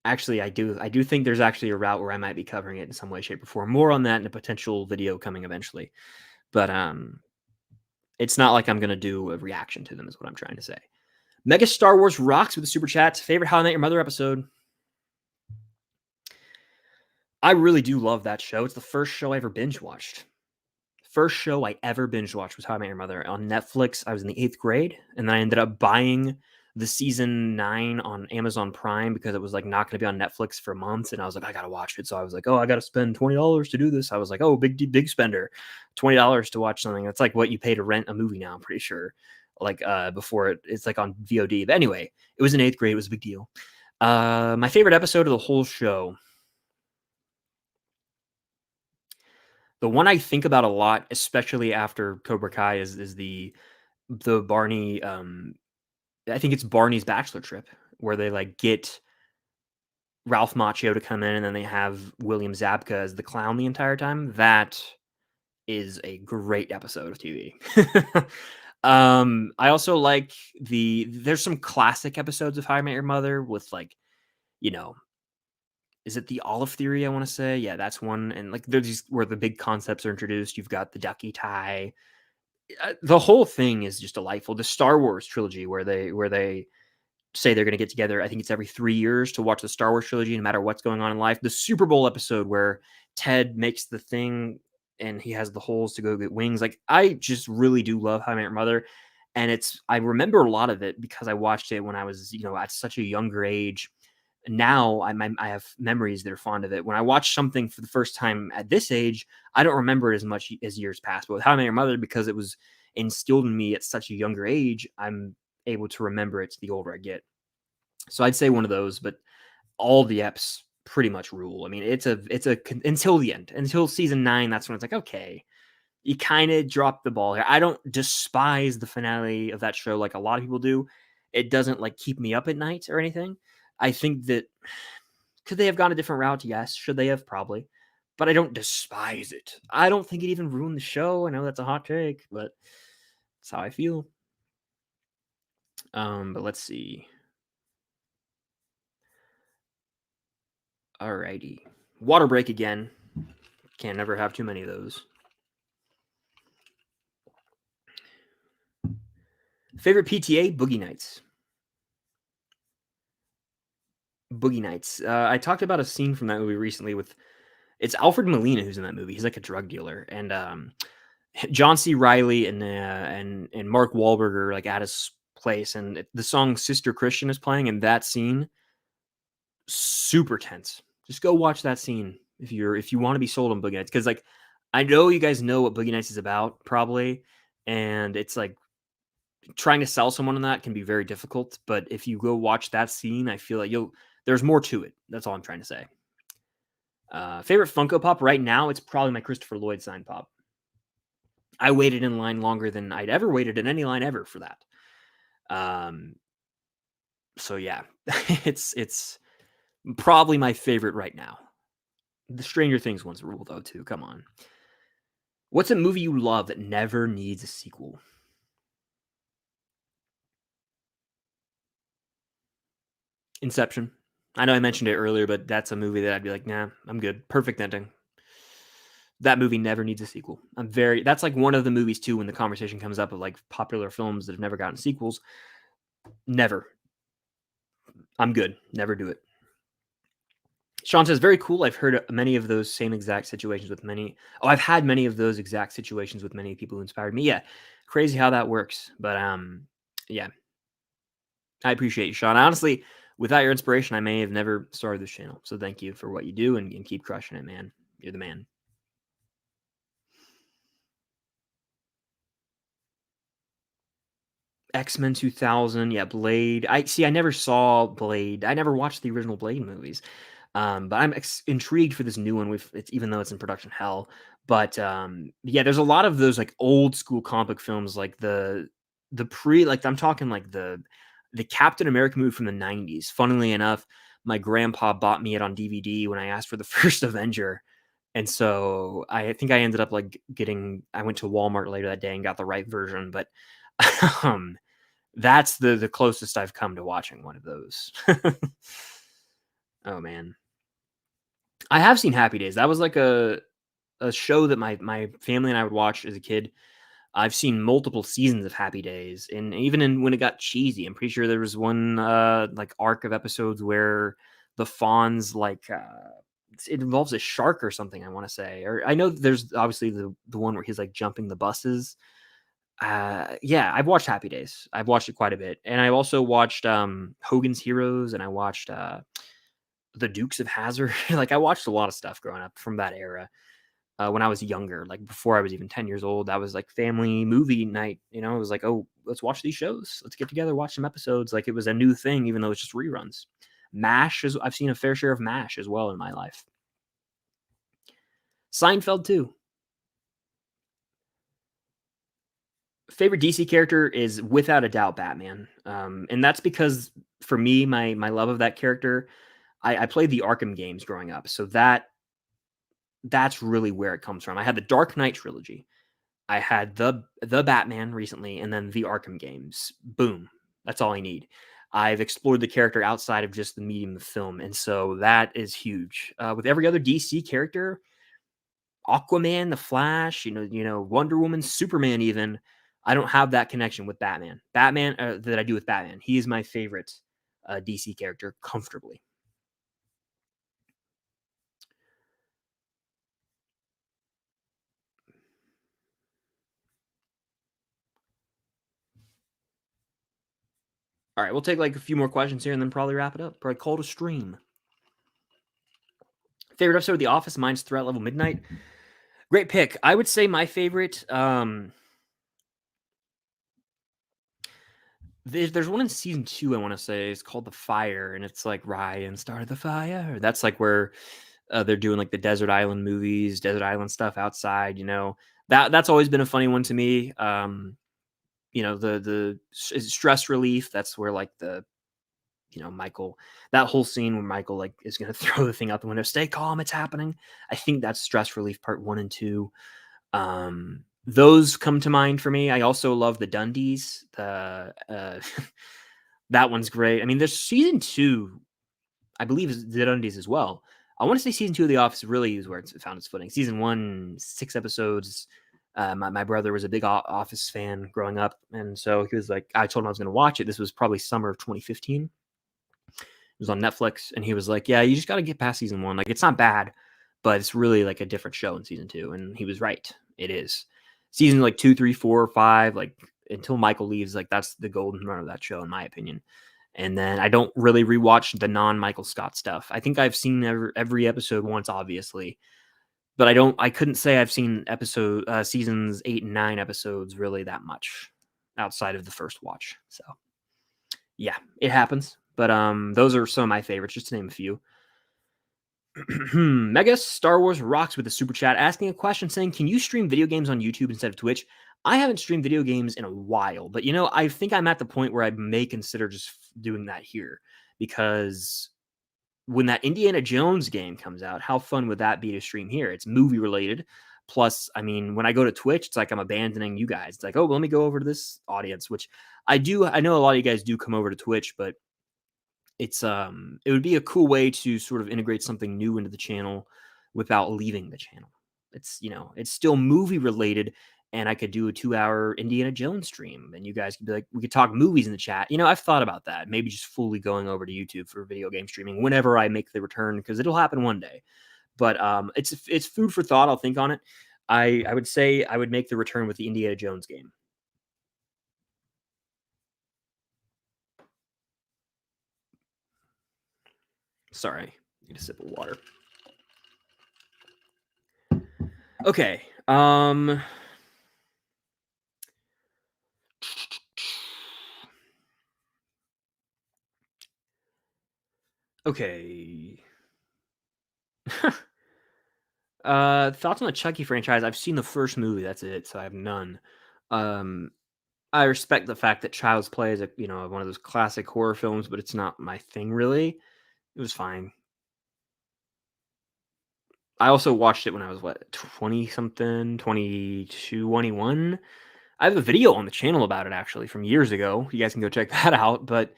Actually, I do. I do think there's actually a route where I might be covering it in some way, shape, or form. More on that in a potential video coming eventually. But it's not like I'm going to do a reaction to them, is what I'm trying to say. Mega Star Wars rocks with the super chats. Favorite How I Met Your Mother episode? I really do love that show. It's the first show I ever binge watched. First show I ever binge watched was How I Met Your Mother on Netflix. I was in the 8th grade, and then I ended up buying the season 9 on Amazon Prime because it was like not going to be on Netflix for months, and I was like, I gotta watch it. So I was like, oh, I gotta spend $20 to do this. I was like, oh, big spender, $20 to watch something. That's like what you pay to rent a movie now. I'm pretty sure, like before it's like on VOD. But anyway, it was in 8th grade. It was a big deal. My favorite episode of the whole show. The one I think about a lot, especially after Cobra Kai, is the Barney. I think it's Barney's bachelor trip where they like get Ralph Macchio to come in, and then they have William Zabka as the clown the entire time. That is a great episode of TV. I also like there's some classic episodes of How I Met Your Mother with like, is it the Olive Theory? I want to say, yeah, that's one. And like, there's these where the big concepts are introduced. You've got the ducky tie. The whole thing is just delightful. The Star Wars trilogy, where they say they're going to get together. I think it's every 3 years to watch the Star Wars trilogy, no matter what's going on in life. The Super Bowl episode where Ted makes the thing and he has the holes to go get wings. Like, I just really do love How I Met Your Mother. And I remember a lot of it because I watched it when I was, at such a younger age. Now I have memories that are fond of it. When I watch something for the first time at this age, I don't remember it as much as years past. But with How I Met Your Mother, because it was instilled in me at such a younger age, I'm able to remember it the older I get. So I'd say one of those, but all the eps pretty much rule. I mean, it's a until the end, until season 9. That's when it's like, okay, you kind of dropped the ball here. I don't despise the finale of that show like a lot of people do. It doesn't like keep me up at night or anything. I think that could they have gone a different route? Yes. Should they have? Probably. But I don't despise it. I don't think it even ruined the show. I know that's a hot take, but that's how I feel. But let's see. Alrighty. Water break again. Can't never have too many of those. Favorite PTA? Boogie Nights. Boogie Nights. I talked about a scene from that movie recently with it's Alfred Molina who's in that movie. He's like a drug dealer, and John C. Riley and Mark Wahlberg are like at his place, and the song "Sister Christian" is playing, and that scene super tense. Just go watch that scene if you want to be sold on Boogie Nights, because like I know you guys know what Boogie Nights is about probably, and it's like trying to sell someone on that can be very difficult. But if you go watch that scene, I feel like there's more to it. That's all I'm trying to say. Favorite Funko Pop right now, it's probably my Christopher Lloyd signed pop. I waited in line longer than I'd ever waited in any line ever for that. So yeah, it's probably my favorite right now. The Stranger Things one's a rule though too. Come on. What's a movie you love that never needs a sequel? Inception. I know I mentioned it earlier, but that's a movie that I'd be like, nah, I'm good. Perfect ending. That movie never needs a sequel. That's like one of the movies too when the conversation comes up of like popular films that have never gotten sequels. Never. I'm good. Never do it. Sean says, very cool. I've heard many of those same exact situations with many. Oh, I've had many of those exact situations with many people who inspired me. Yeah. Crazy how that works. But yeah. I appreciate you, Sean. Honestly, without your inspiration, I may have never started this channel. So thank you for what you do and keep crushing it, man. You're the man. X-Men 2000, yeah, Blade. I never saw Blade. I never watched the original Blade movies. But I'm intrigued for this new one with it's even though it's in production hell. But yeah, there's a lot of those like old school comic book films like the pre like I'm talking like the Captain America movie from the 90s. Funnily enough, my grandpa bought me it on DVD when I asked for the first Avenger. And so I think I ended up like I went to Walmart later that day and got the right version, but um that's the closest I've come to watching one of those. Oh man. I have seen Happy Days. That was like a show that my family and I would watch as a kid. I've seen multiple seasons of Happy Days, and even when it got cheesy, I'm pretty sure there was one like arc of episodes where the Fonz like it involves a shark or something. I want to say, or I know there's obviously the one where he's like jumping the buses. Yeah, I've watched Happy Days. I've watched it quite a bit, and I also watched Hogan's Heroes, and I watched the Dukes of Hazzard. Like I watched a lot of stuff growing up from that era. When I was younger, like before I was even 10 years old, that was like family movie night. You know, it was like, oh, let's watch these shows. Let's get together, watch some episodes. Like it was a new thing, even though it's just reruns. I've seen a fair share of MASH as well in my life. Seinfeld too. Favorite DC character is without a doubt Batman. And that's because for me, my love of that character, I played the Arkham games growing up. So that's really where it comes from. I had the Dark Knight trilogy. I had the Batman recently, and then the Arkham games. Boom, that's all I need. I've explored the character outside of just the medium of film, and so that is huge. With every other DC character, Aquaman, the Flash, Wonder Woman, Superman, even I don't have that connection with Batman. Batman that I do with Batman. He is my favorite DC character comfortably. All right, we'll take like a few more questions here and then probably wrap it up. Probably call to stream. Favorite episode of The Office? Mine's Threat Level Midnight. Great pick. I would say my favorite. There's one in season 2. I want to say it's called The Fire, and it's like Ryan started the fire. That's like where they're doing like the desert island movies, desert island stuff outside. That's always been a funny one to me. The stress relief. That's where like Michael, that whole scene where Michael like is gonna throw the thing out the window. Stay calm, it's happening. I think that's stress relief part 1 and 2. Those come to mind for me. I also love the Dundies. That one's great. I mean, there's season 2, I believe, is the Dundies as well. I want to say season 2 of The Office really is where it found its footing. Season 1, 6 episodes. My brother was a big Office fan growing up, and so he was like, I told him I was going to watch it. This was probably summer of 2015. was on Netflix, and he was like, "Yeah, you just got to get past season 1. Like, it's not bad, but it's really like a different show in season 2." And he was right. It is. Season like 2, 3, 4, 5, like until Michael leaves, like that's the golden run of that show, in my opinion. And then I don't really rewatch the non-Michael Scott stuff. I think I've seen every episode once, obviously, but I couldn't say I've seen seasons 8 and 9 episodes really that much outside of the first watch. So yeah, it happens. But those are some of my favorites, just to name a few. Megas Star Wars rocks with a super chat asking a question saying, "Can you stream video games on YouTube instead of Twitch?" I haven't streamed video games in a while, but I think I'm at the point where I may consider just doing that here, because when that Indiana Jones game comes out, how fun would that be to stream here? It's movie related. Plus, I mean, when I go to Twitch, it's like I'm abandoning you guys. It's like, oh, well, let me go over to this audience, which I do. I know a lot of you guys do come over to Twitch, but it would be a cool way to sort of integrate something new into the channel without leaving the channel. It's still movie related, and I could do a 2-hour Indiana Jones stream, and you guys could be like, we could talk movies in the chat. I've thought about that. Maybe just fully going over to YouTube for video game streaming whenever I make the return, because it'll happen one day. But it's food for thought. I'll think on it. I would say I would make the return with the Indiana Jones game. Sorry, need a sip of water. Okay. Okay. Thoughts on the Chucky franchise? I've seen the first movie. That's it. So I have none. I respect the fact that Child's Play is one of those classic horror films, but it's not my thing really. It was fine. I also watched it when I was 20 something, 22, 21. I have a video on the channel about it actually from years ago. You guys can go check that out. But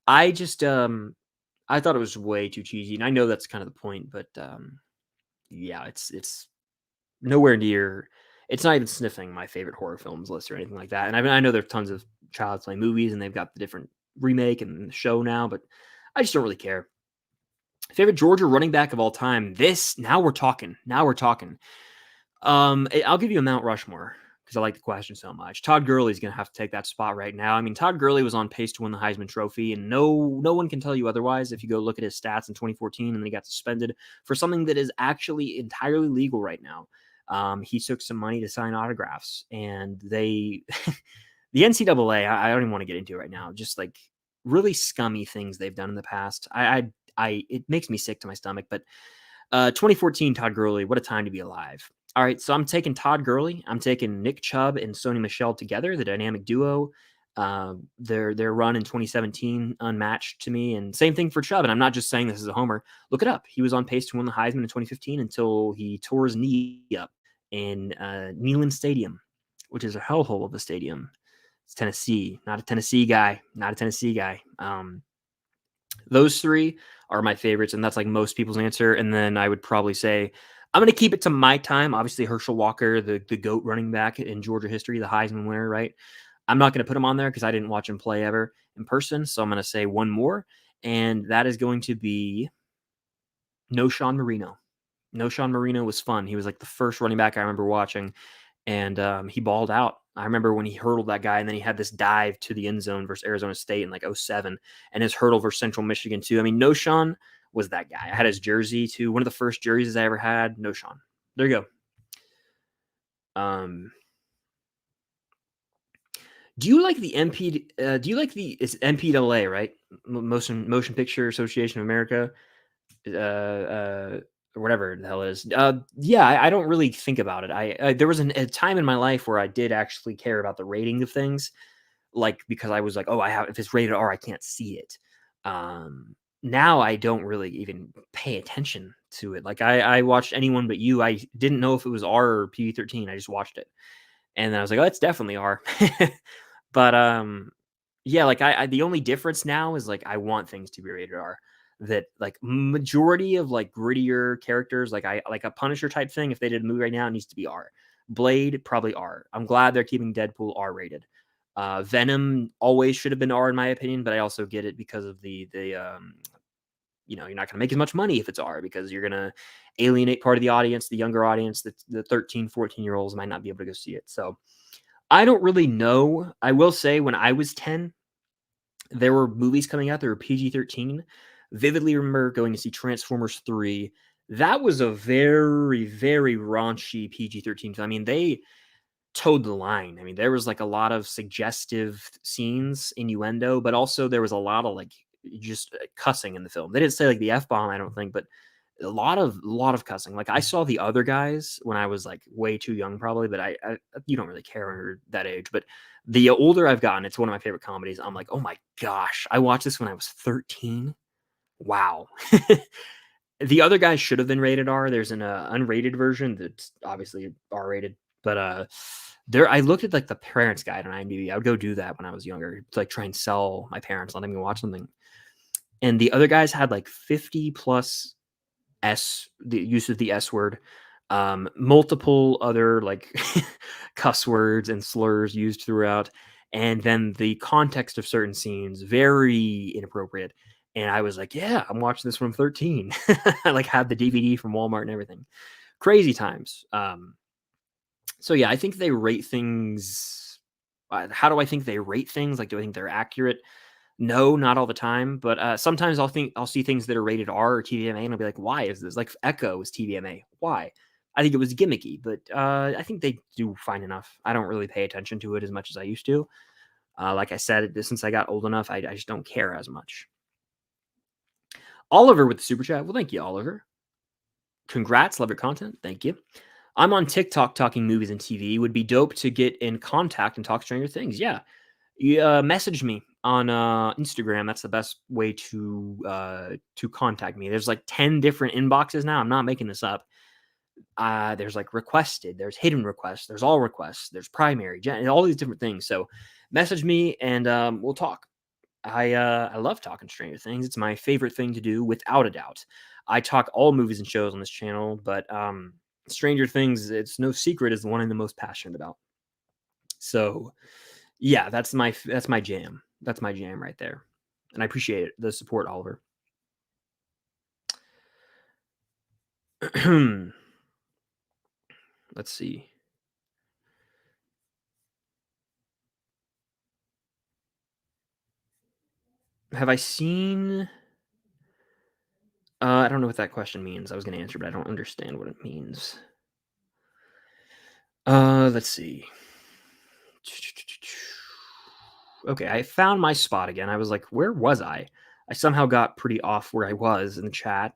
I just I thought it was way too cheesy, and I know that's kind of the point, but yeah, it's nowhere near. It's not even sniffing my favorite horror films list or anything like that. And I know there's tons of Child's Play movies, and they've got the different remake and the show now, but I just don't really care. Favorite Georgia running back of all time? Now we're talking. Now we're talking. I'll give you a Mount Rushmore because I like the question so much. Todd Gurley's going to have to take that spot right now. I mean, Todd Gurley was on pace to win the Heisman Trophy, and no one can tell you otherwise if you go look at his stats in 2014, and then he got suspended for something that is actually entirely legal right now. He took some money to sign autographs, and the NCAA, I don't even want to get into it right now, just like really scummy things they've done in the past. It makes me sick to my stomach, but 2014 Todd Gurley, what a time to be alive. All right, so I'm taking Todd Gurley. I'm taking Nick Chubb and Sony Michel together, the dynamic duo. Their run in 2017 unmatched to me, and same thing for Chubb. And I'm not just saying this as a homer. Look it up. He was on pace to win the Heisman in 2015 until he tore his knee up in Neyland Stadium, which is a hellhole of a stadium. It's Tennessee. Not a Tennessee guy. Not a Tennessee guy. Those three are my favorites, and that's like most people's answer. And then I would probably say I'm going to keep it to my time. Obviously, Herschel Walker, the GOAT running back in Georgia history, the Heisman winner, right? I'm not going to put him on there because I didn't watch him play ever in person. So I'm going to say one more, and that is going to be Sean Marino. Sean Marino was fun. He was like the first running back I remember watching, and he balled out. I remember when he hurdled that guy, and then he had this dive to the end zone versus Arizona State in like 2007, and his hurdle versus Central Michigan too. I mean, Sean was that guy. I had his jersey too. One of the first jerseys I ever had. Sean. There you go. Do you like the MP? Do you like it's MPAA, right? Motion Picture Association of America, or whatever the hell it is. Yeah, I don't really think about it. There was a time in my life where I did actually care about the rating of things, like because I was like, oh, if it's rated R, I can't see it. Now I don't really even pay attention to it. Like I watched Anyone But You. I didn't know if it was R or PG-13. I just watched it, and then I was like, oh, it's definitely R. But yeah, like the only difference now is like I want things to be rated R. That like majority of like grittier characters, like a Punisher type thing. If they did a movie right now, it needs to be R. Blade probably R. I'm glad they're keeping Deadpool R rated. Venom always should have been R in my opinion, but I also get it because of the you're not gonna make as much money if it's R because you're gonna alienate part of the audience, the younger audience, the 13, 14-year-olds might not be able to go see it. So I don't really know. I will say when I was 10, there were movies coming out that were PG-13. Vividly remember going to see Transformers 3. That was a very, very raunchy PG-13 film. I mean, they towed the line. I mean, there was like a lot of suggestive scenes, innuendo, but also there was a lot of like just cussing in the film. They didn't say like the F bomb, I don't think, but a lot of cussing. Like I saw the other guys when I was like way too young, probably, but I you don't really care when you're that age. But the older I've gotten, it's one of my favorite comedies. I'm like, oh my gosh, I watched this when I was 13. Wow. The other guys should have been rated R. There's an unrated version that's obviously R rated, but there I looked at like the parents guide on IMDb. I would go do that when I was younger to like try and sell my parents, let them go watch something. And the other guys had like 50 plus the use of the S word, multiple other like cuss words and slurs used throughout, and then the context of certain scenes very inappropriate. And I was like, yeah, I'm watching this when I'm 13. I like had the DVD from Walmart and everything. Crazy times. So yeah, I think they rate things. How do I think they rate things? Like, do I think they're accurate? No, not all the time, but sometimes I'll see things that are rated R or TVMA, and I'll be like, "Why is this?" Like Echo is TVMA. Why? I think it was gimmicky, but I think they do fine enough. I don't really pay attention to it as much as I used to. Like I said, since I got old enough, I just don't care as much. Oliver with the super chat. Well, thank you, Oliver. Congrats, love your content. Thank you. I'm on TikTok talking movies and TV. Would be dope to get in contact and talk Stranger Things. Yeah, you message me on Instagram. That's the best way to contact me. There's like 10 different inboxes now. I'm not making this up. There's like requested, there's hidden requests, there's all requests, there's primary, all these different things. So message me and we'll talk. I love talking Stranger Things. It's my favorite thing to do, without a doubt. I talk all movies and shows on this channel, but Stranger Things, it's no secret, is the one I'm the most passionate about. So yeah, that's my jam. That's my jam right there. And I appreciate it, the support, Oliver. Let's see. Have I seen I don't know what that question means. I was going to answer, but I don't understand what it means. Let's see. Okay, I found my spot again. I was like, where was I? I somehow got pretty off where I was in the chat.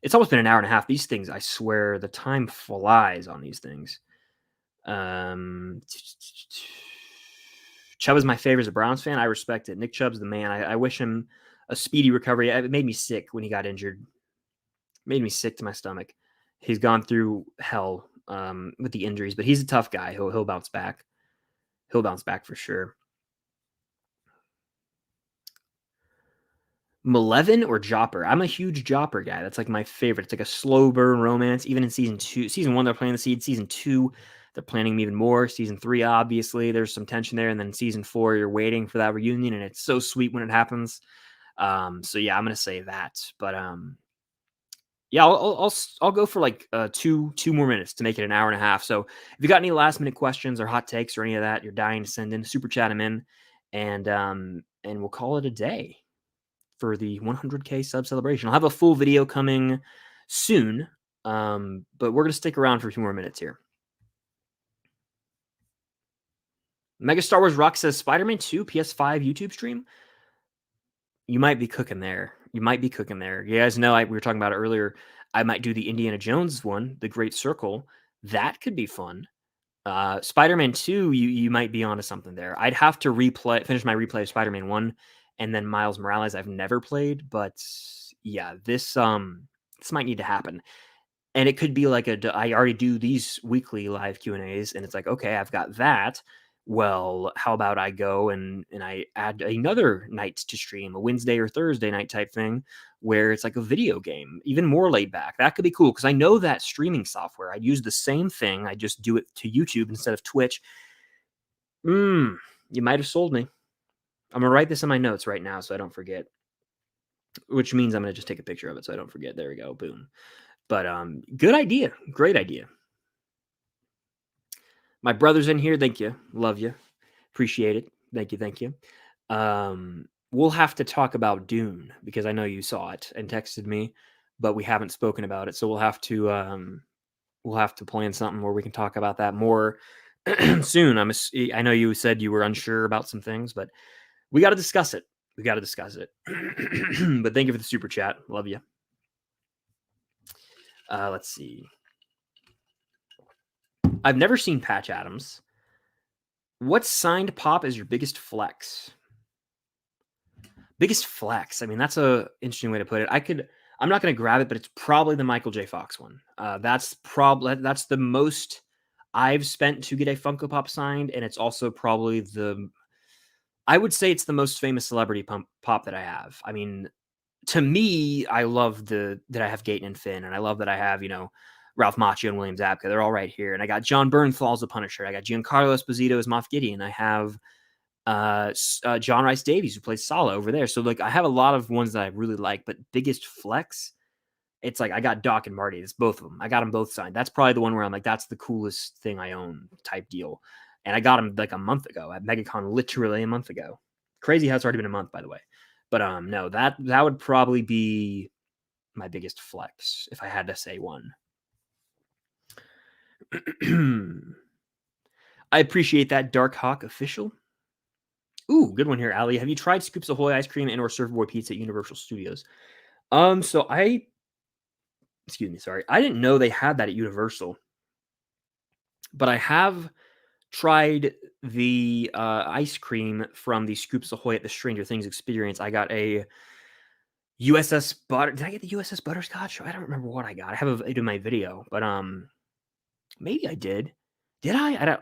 It's almost been an hour and a half. These things, I swear, the time flies on these things. Chubb is my favorite as a Browns fan. I respect it. Nick Chubb's the man. I wish him a speedy recovery. It made me sick when he got injured. Made me sick to my stomach. He's gone through hell with the injuries, but he's a tough guy. He'll bounce back. He'll bounce back for sure. Malevin or Jopper? I'm a huge Jopper guy. That's like my favorite. It's like a slow burn romance. Even in season 1, they're planting the seed. Season 2, they're planting even more. Season 3, obviously, there's some tension there. And then season 4, you're waiting for that reunion, and it's so sweet when it happens. So yeah, I'm gonna say that. But yeah, I'll go for like two more minutes to make it an hour and a half. So if you got any last minute questions or hot takes or any of that, you're dying to send in, super chat them in, and we'll call it a day for the 100K sub celebration. I'll have a full video coming soon, but we're gonna stick around for a few more minutes here. Mega Star Wars Rock says Spider-Man 2 PS5 YouTube stream. You might be cooking there. You guys know we were talking about it earlier. I might do the Indiana Jones one, The Great Circle. That could be fun. Spider-Man 2, you might be onto something there. I'd have to finish my replay of Spider-Man 1 and then Miles Morales I've never played, but yeah, this might need to happen. And it could be like I already do these weekly live Q&As, and it's like, okay, I've got that. Well, how about I go and I add another night to stream, a Wednesday or Thursday night type thing, where it's like a video game, even more laid back. That could be cool, because I know that streaming software. I'd use the same thing. I just do it to YouTube instead of Twitch. You might have sold me. I'm going to write this in my notes right now so I don't forget. which means I'm gonna just take a picture of it so I don't forget. There we go. Boom. But good idea. Great idea. My brother's in here. Thank you. Love you. Appreciate it. Thank you. Thank you. We'll have to talk about Dune because I know you saw it and texted me, but we haven't spoken about it. So we'll have to plan something where we can talk about that more soon. I know you said you were unsure about some things, but we got to discuss it. We got to discuss it. But thank you for the super chat. Love you. Let's see. I've never seen Patch Adams. What signed pop is your biggest flex? Biggest flex. I mean, that's a interesting way to put it. I'm not going to grab it, but it's probably the Michael J. Fox one. That's the most I've spent to get a Funko Pop signed, and it's also probably I would say it's the most famous celebrity pop that I have. I mean, to me, I love that I have Gaten and Finn, and I love that I have, Ralph Macchio and William Zabka. They're all right here. And I got John Bernthal as the Punisher. I got Giancarlo Esposito as Moff Gideon. I have John Rice Davies, who plays Sala over there. So, like, I have a lot of ones that I really like, but biggest flex, it's like I got Doc and Marty. It's both of them. I got them both signed. That's probably the one where I'm like, that's the coolest thing I own type deal. And I got them like a month ago at MegaCon, literally a month ago. Crazy how it's already been a month, by the way. But no, that would probably be my biggest flex if I had to say one. I appreciate that, Dark Hawk official. Ooh, good one here, Ali. Have you tried Scoops Ahoy ice cream and or Surfboard pizza at Universal Studios? So excuse me, sorry. I didn't know they had that at Universal, but I have tried the ice cream from the Scoops Ahoy at the Stranger Things experience. I got a USS Butter. Did I get the USS Butterscotch? I don't remember what I got. I have it in my video, but maybe I did. Did I? I don't.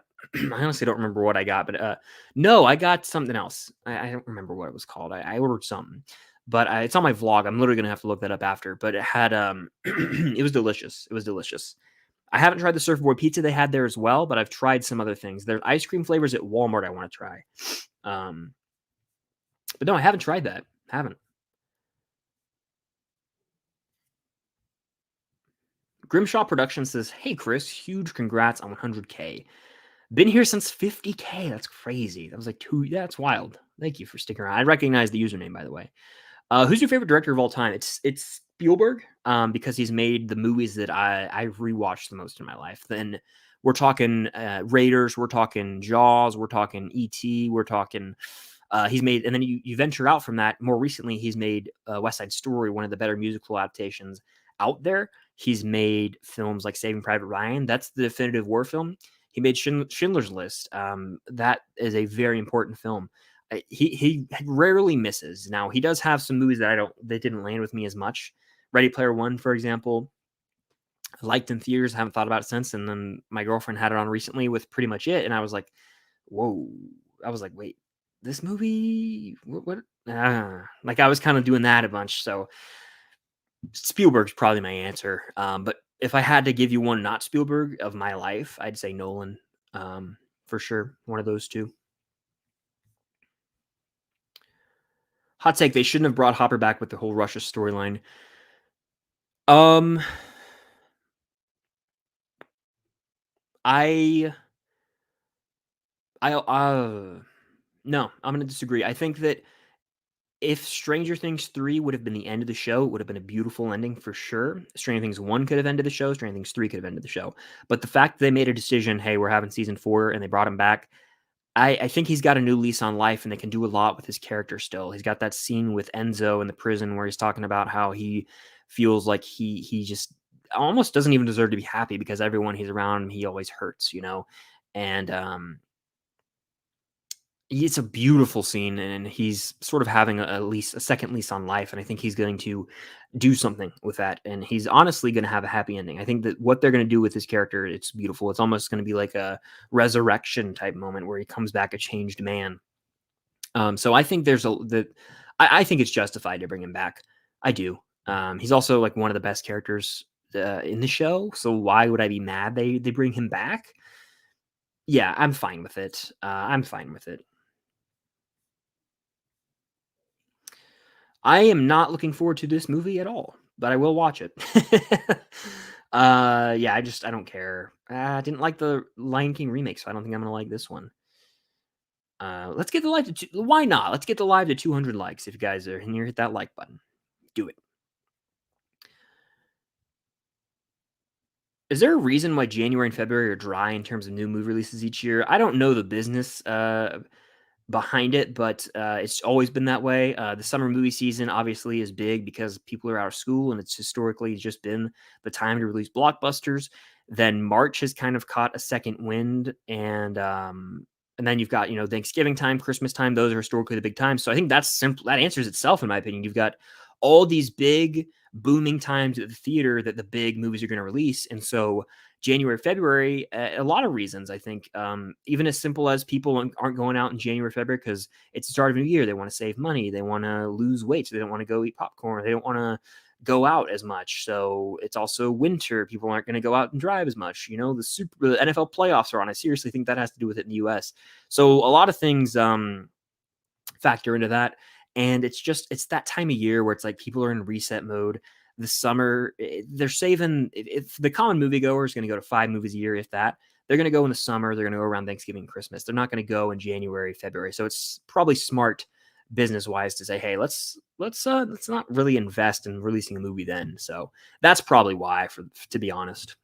I honestly don't remember what I got, but no, I got something else. I don't remember what it was called. I ordered something, but it's on my vlog. I'm literally gonna have to look that up after. But it had it was delicious. It was delicious. I haven't tried the surfboard pizza they had there as well, but I've tried some other things. There's ice cream flavors at Walmart I want to try. But no, I haven't tried that. Haven't. Grimshaw Productions says, "Hey Chris, huge congrats on 100K. Been here since 50K. That's crazy. That was like that's wild. Thank you for sticking around. I recognize the username, by the way. Who's your favorite director of all time? It's Spielberg, because he's made the movies that I've rewatched the most in my life. Then we're talking Raiders, we're talking Jaws, we're talking E.T., we're talking he's made, and then you venture out from that. More recently, he's made West Side Story, one of the better musical adaptations out there. He's made films like Saving Private Ryan. That's the definitive war film. He made Schindler's List. That is a very important film. He rarely misses. Now he does have some movies that didn't land with me as much. Ready Player One, for example, I liked in theaters. Haven't thought about it since. And then my girlfriend had it on recently with pretty much it, and I was like, whoa. I was like, wait, this movie? What? Like I was kind of doing that a bunch. So Spielberg's probably my answer. But if I had to give you one not Spielberg of my life, I'd say Nolan. For sure, one of those two. Hot take: they shouldn't have brought Hopper back with the whole Russia storyline. I no, I'm gonna disagree. I think that if Stranger Things 3 would have been the end of the show, it would have been a beautiful ending for sure. Stranger Things 1 could have ended the show. Stranger Things 3 could have ended the show. But the fact that they made a decision, hey, we're having season 4, and they brought him back, I think he's got a new lease on life, and they can do a lot with his character still. He's got that scene with Enzo in the prison where he's talking about how he feels like he just almost doesn't even deserve to be happy because everyone he's around, he always hurts, And it's a beautiful scene, and he's sort of having a second lease on life, and I think he's going to do something with that, and he's honestly going to have a happy ending. I think that what they're going to do with his character, it's beautiful. It's almost going to be like a resurrection type moment where he comes back a changed man. So I think I think it's justified to bring him back. I do. He's also like one of the best characters in the show, so why would I be mad they bring him back? Yeah, I'm fine with it. I'm fine with it. I am not looking forward to this movie at all, but I will watch it. Yeah, I don't care. I didn't like the Lion King remake, so I don't think I'm gonna like this one. Let's get the live to why not? Let's get the live to 200 likes if you guys are in here. Hit that like button. Do it. Is there a reason why January and February are dry in terms of new movie releases each year? I don't know the business behind it, but it's always been that way. The summer movie season obviously is big because people are out of school, and it's historically just been the time to release blockbusters. Then March has kind of caught a second wind, and then you've got Thanksgiving time, Christmas time. Those are historically the big times. So I think that's simple. That answers itself in my opinion. You've got all these big booming times at the theater that the big movies are going to release, and so January, February, a lot of reasons, I think. Even as simple as people aren't going out in January, February because it's the start of a new year. They want to save money. They want to lose weight. So they don't want to go eat popcorn. They don't want to go out as much. So it's also winter. People aren't going to go out and drive as much. The NFL playoffs are on. I seriously think that has to do with it in the US. So a lot of things factor into that. And it's that time of year where it's like people are in reset mode. The summer, they're saving. If the common moviegoer is going to go to 5 movies a year, if that, they're going to go in the summer. They're going to go around Thanksgiving, Christmas. They're not going to go in January, February. So it's probably smart business wise to say, hey, let's not really invest in releasing a movie then. So that's probably why, to be honest.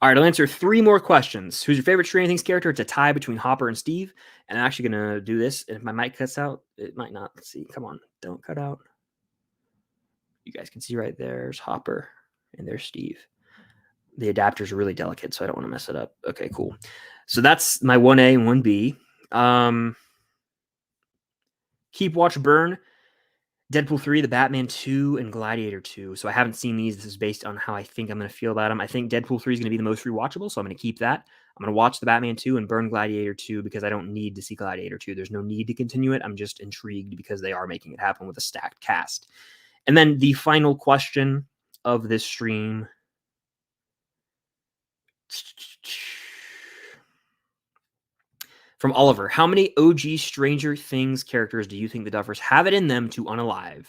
All right, I'll answer 3 more questions. Who's your favorite Stranger Things character? It's a tie between Hopper and Steve. And I'm actually going to do this. And if my mic cuts out, it might not. Let's see. Come on. Don't cut out. You guys can see right there's Hopper and there's Steve. The adapters are really delicate, so I don't want to mess it up. Okay, cool. So that's my 1A and 1B. Keep Watch Burn. Deadpool 3, The Batman 2, and Gladiator 2. So I haven't seen these. This is based on how I think I'm going to feel about them. I think Deadpool 3 is going to be the most rewatchable, so I'm going to keep that. I'm going to watch The Batman 2 and burn Gladiator 2 because I don't need to see Gladiator 2. There's no need to continue it. I'm just intrigued because they are making it happen with a stacked cast. And then the final question of this stream. From Oliver, how many OG Stranger Things characters do you think the Duffers have it in them to unalive?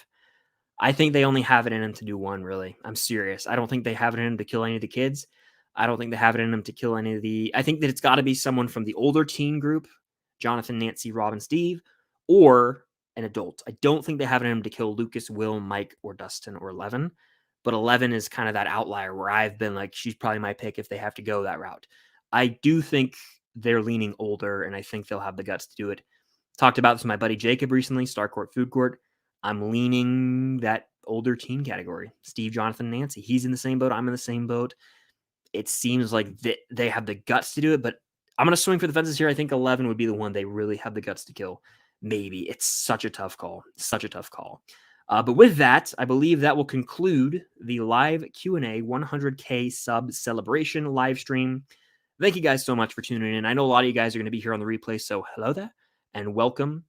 I think they only have it in them to do one, really. I'm serious. I don't think they have it in them to kill any of the kids. I don't think they have it in them to kill any of the... I think that it's got to be someone from the older teen group, Jonathan, Nancy, Robin, Steve, or an adult. I don't think they have it in them to kill Lucas, Will, Mike, or Dustin, or Eleven. But 11 is kind of that outlier where I've been like, she's probably my pick if they have to go that route. I do think they're leaning older, and I think they'll have the guts to do it. Talked about this with my buddy Jacob recently, Star Court Food Court. I'm leaning that older teen category. Steve, Jonathan, Nancy. He's in the same boat. I'm in the same boat. It seems like they have the guts to do it, but I'm going to swing for the fences here. I think 11 would be the one they really have the guts to kill. Maybe. It's such a tough call. Such a tough call. But with that, I believe that will conclude the live Q&A 100K sub celebration live stream. Thank you guys so much for tuning in. I know a lot of you guys are going to be here on the replay, so hello there and welcome.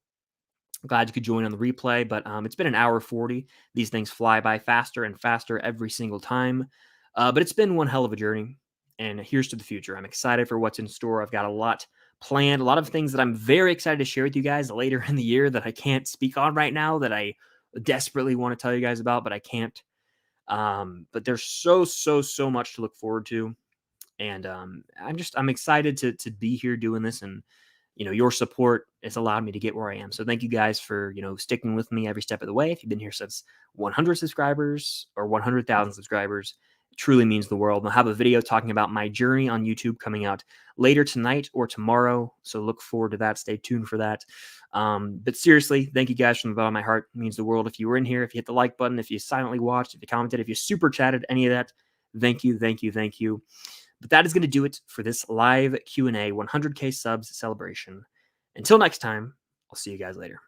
Glad you could join on the replay, but it's been an hour 40. These things fly by faster and faster every single time. But it's been one hell of a journey, and here's to the future. I'm excited for what's in store. I've got a lot planned, a lot of things that I'm very excited to share with you guys later in the year that I can't speak on right now, that I desperately want to tell you guys about, but I can't. But there's so much to look forward to. And I'm excited to be here doing this, and your support has allowed me to get where I am. So thank you guys for sticking with me every step of the way. If you've been here since 100 subscribers or 100,000 subscribers, it truly means the world. I'll have a video talking about my journey on YouTube coming out later tonight or tomorrow. So look forward to that. Stay tuned for that. But seriously, thank you guys from the bottom of my heart. It means the world. If you were in here, if you hit the like button, if you silently watched, if you commented, if you super chatted, any of that, thank you. But that is going to do it for this live Q&A 100K subs celebration. Until next time, I'll see you guys later.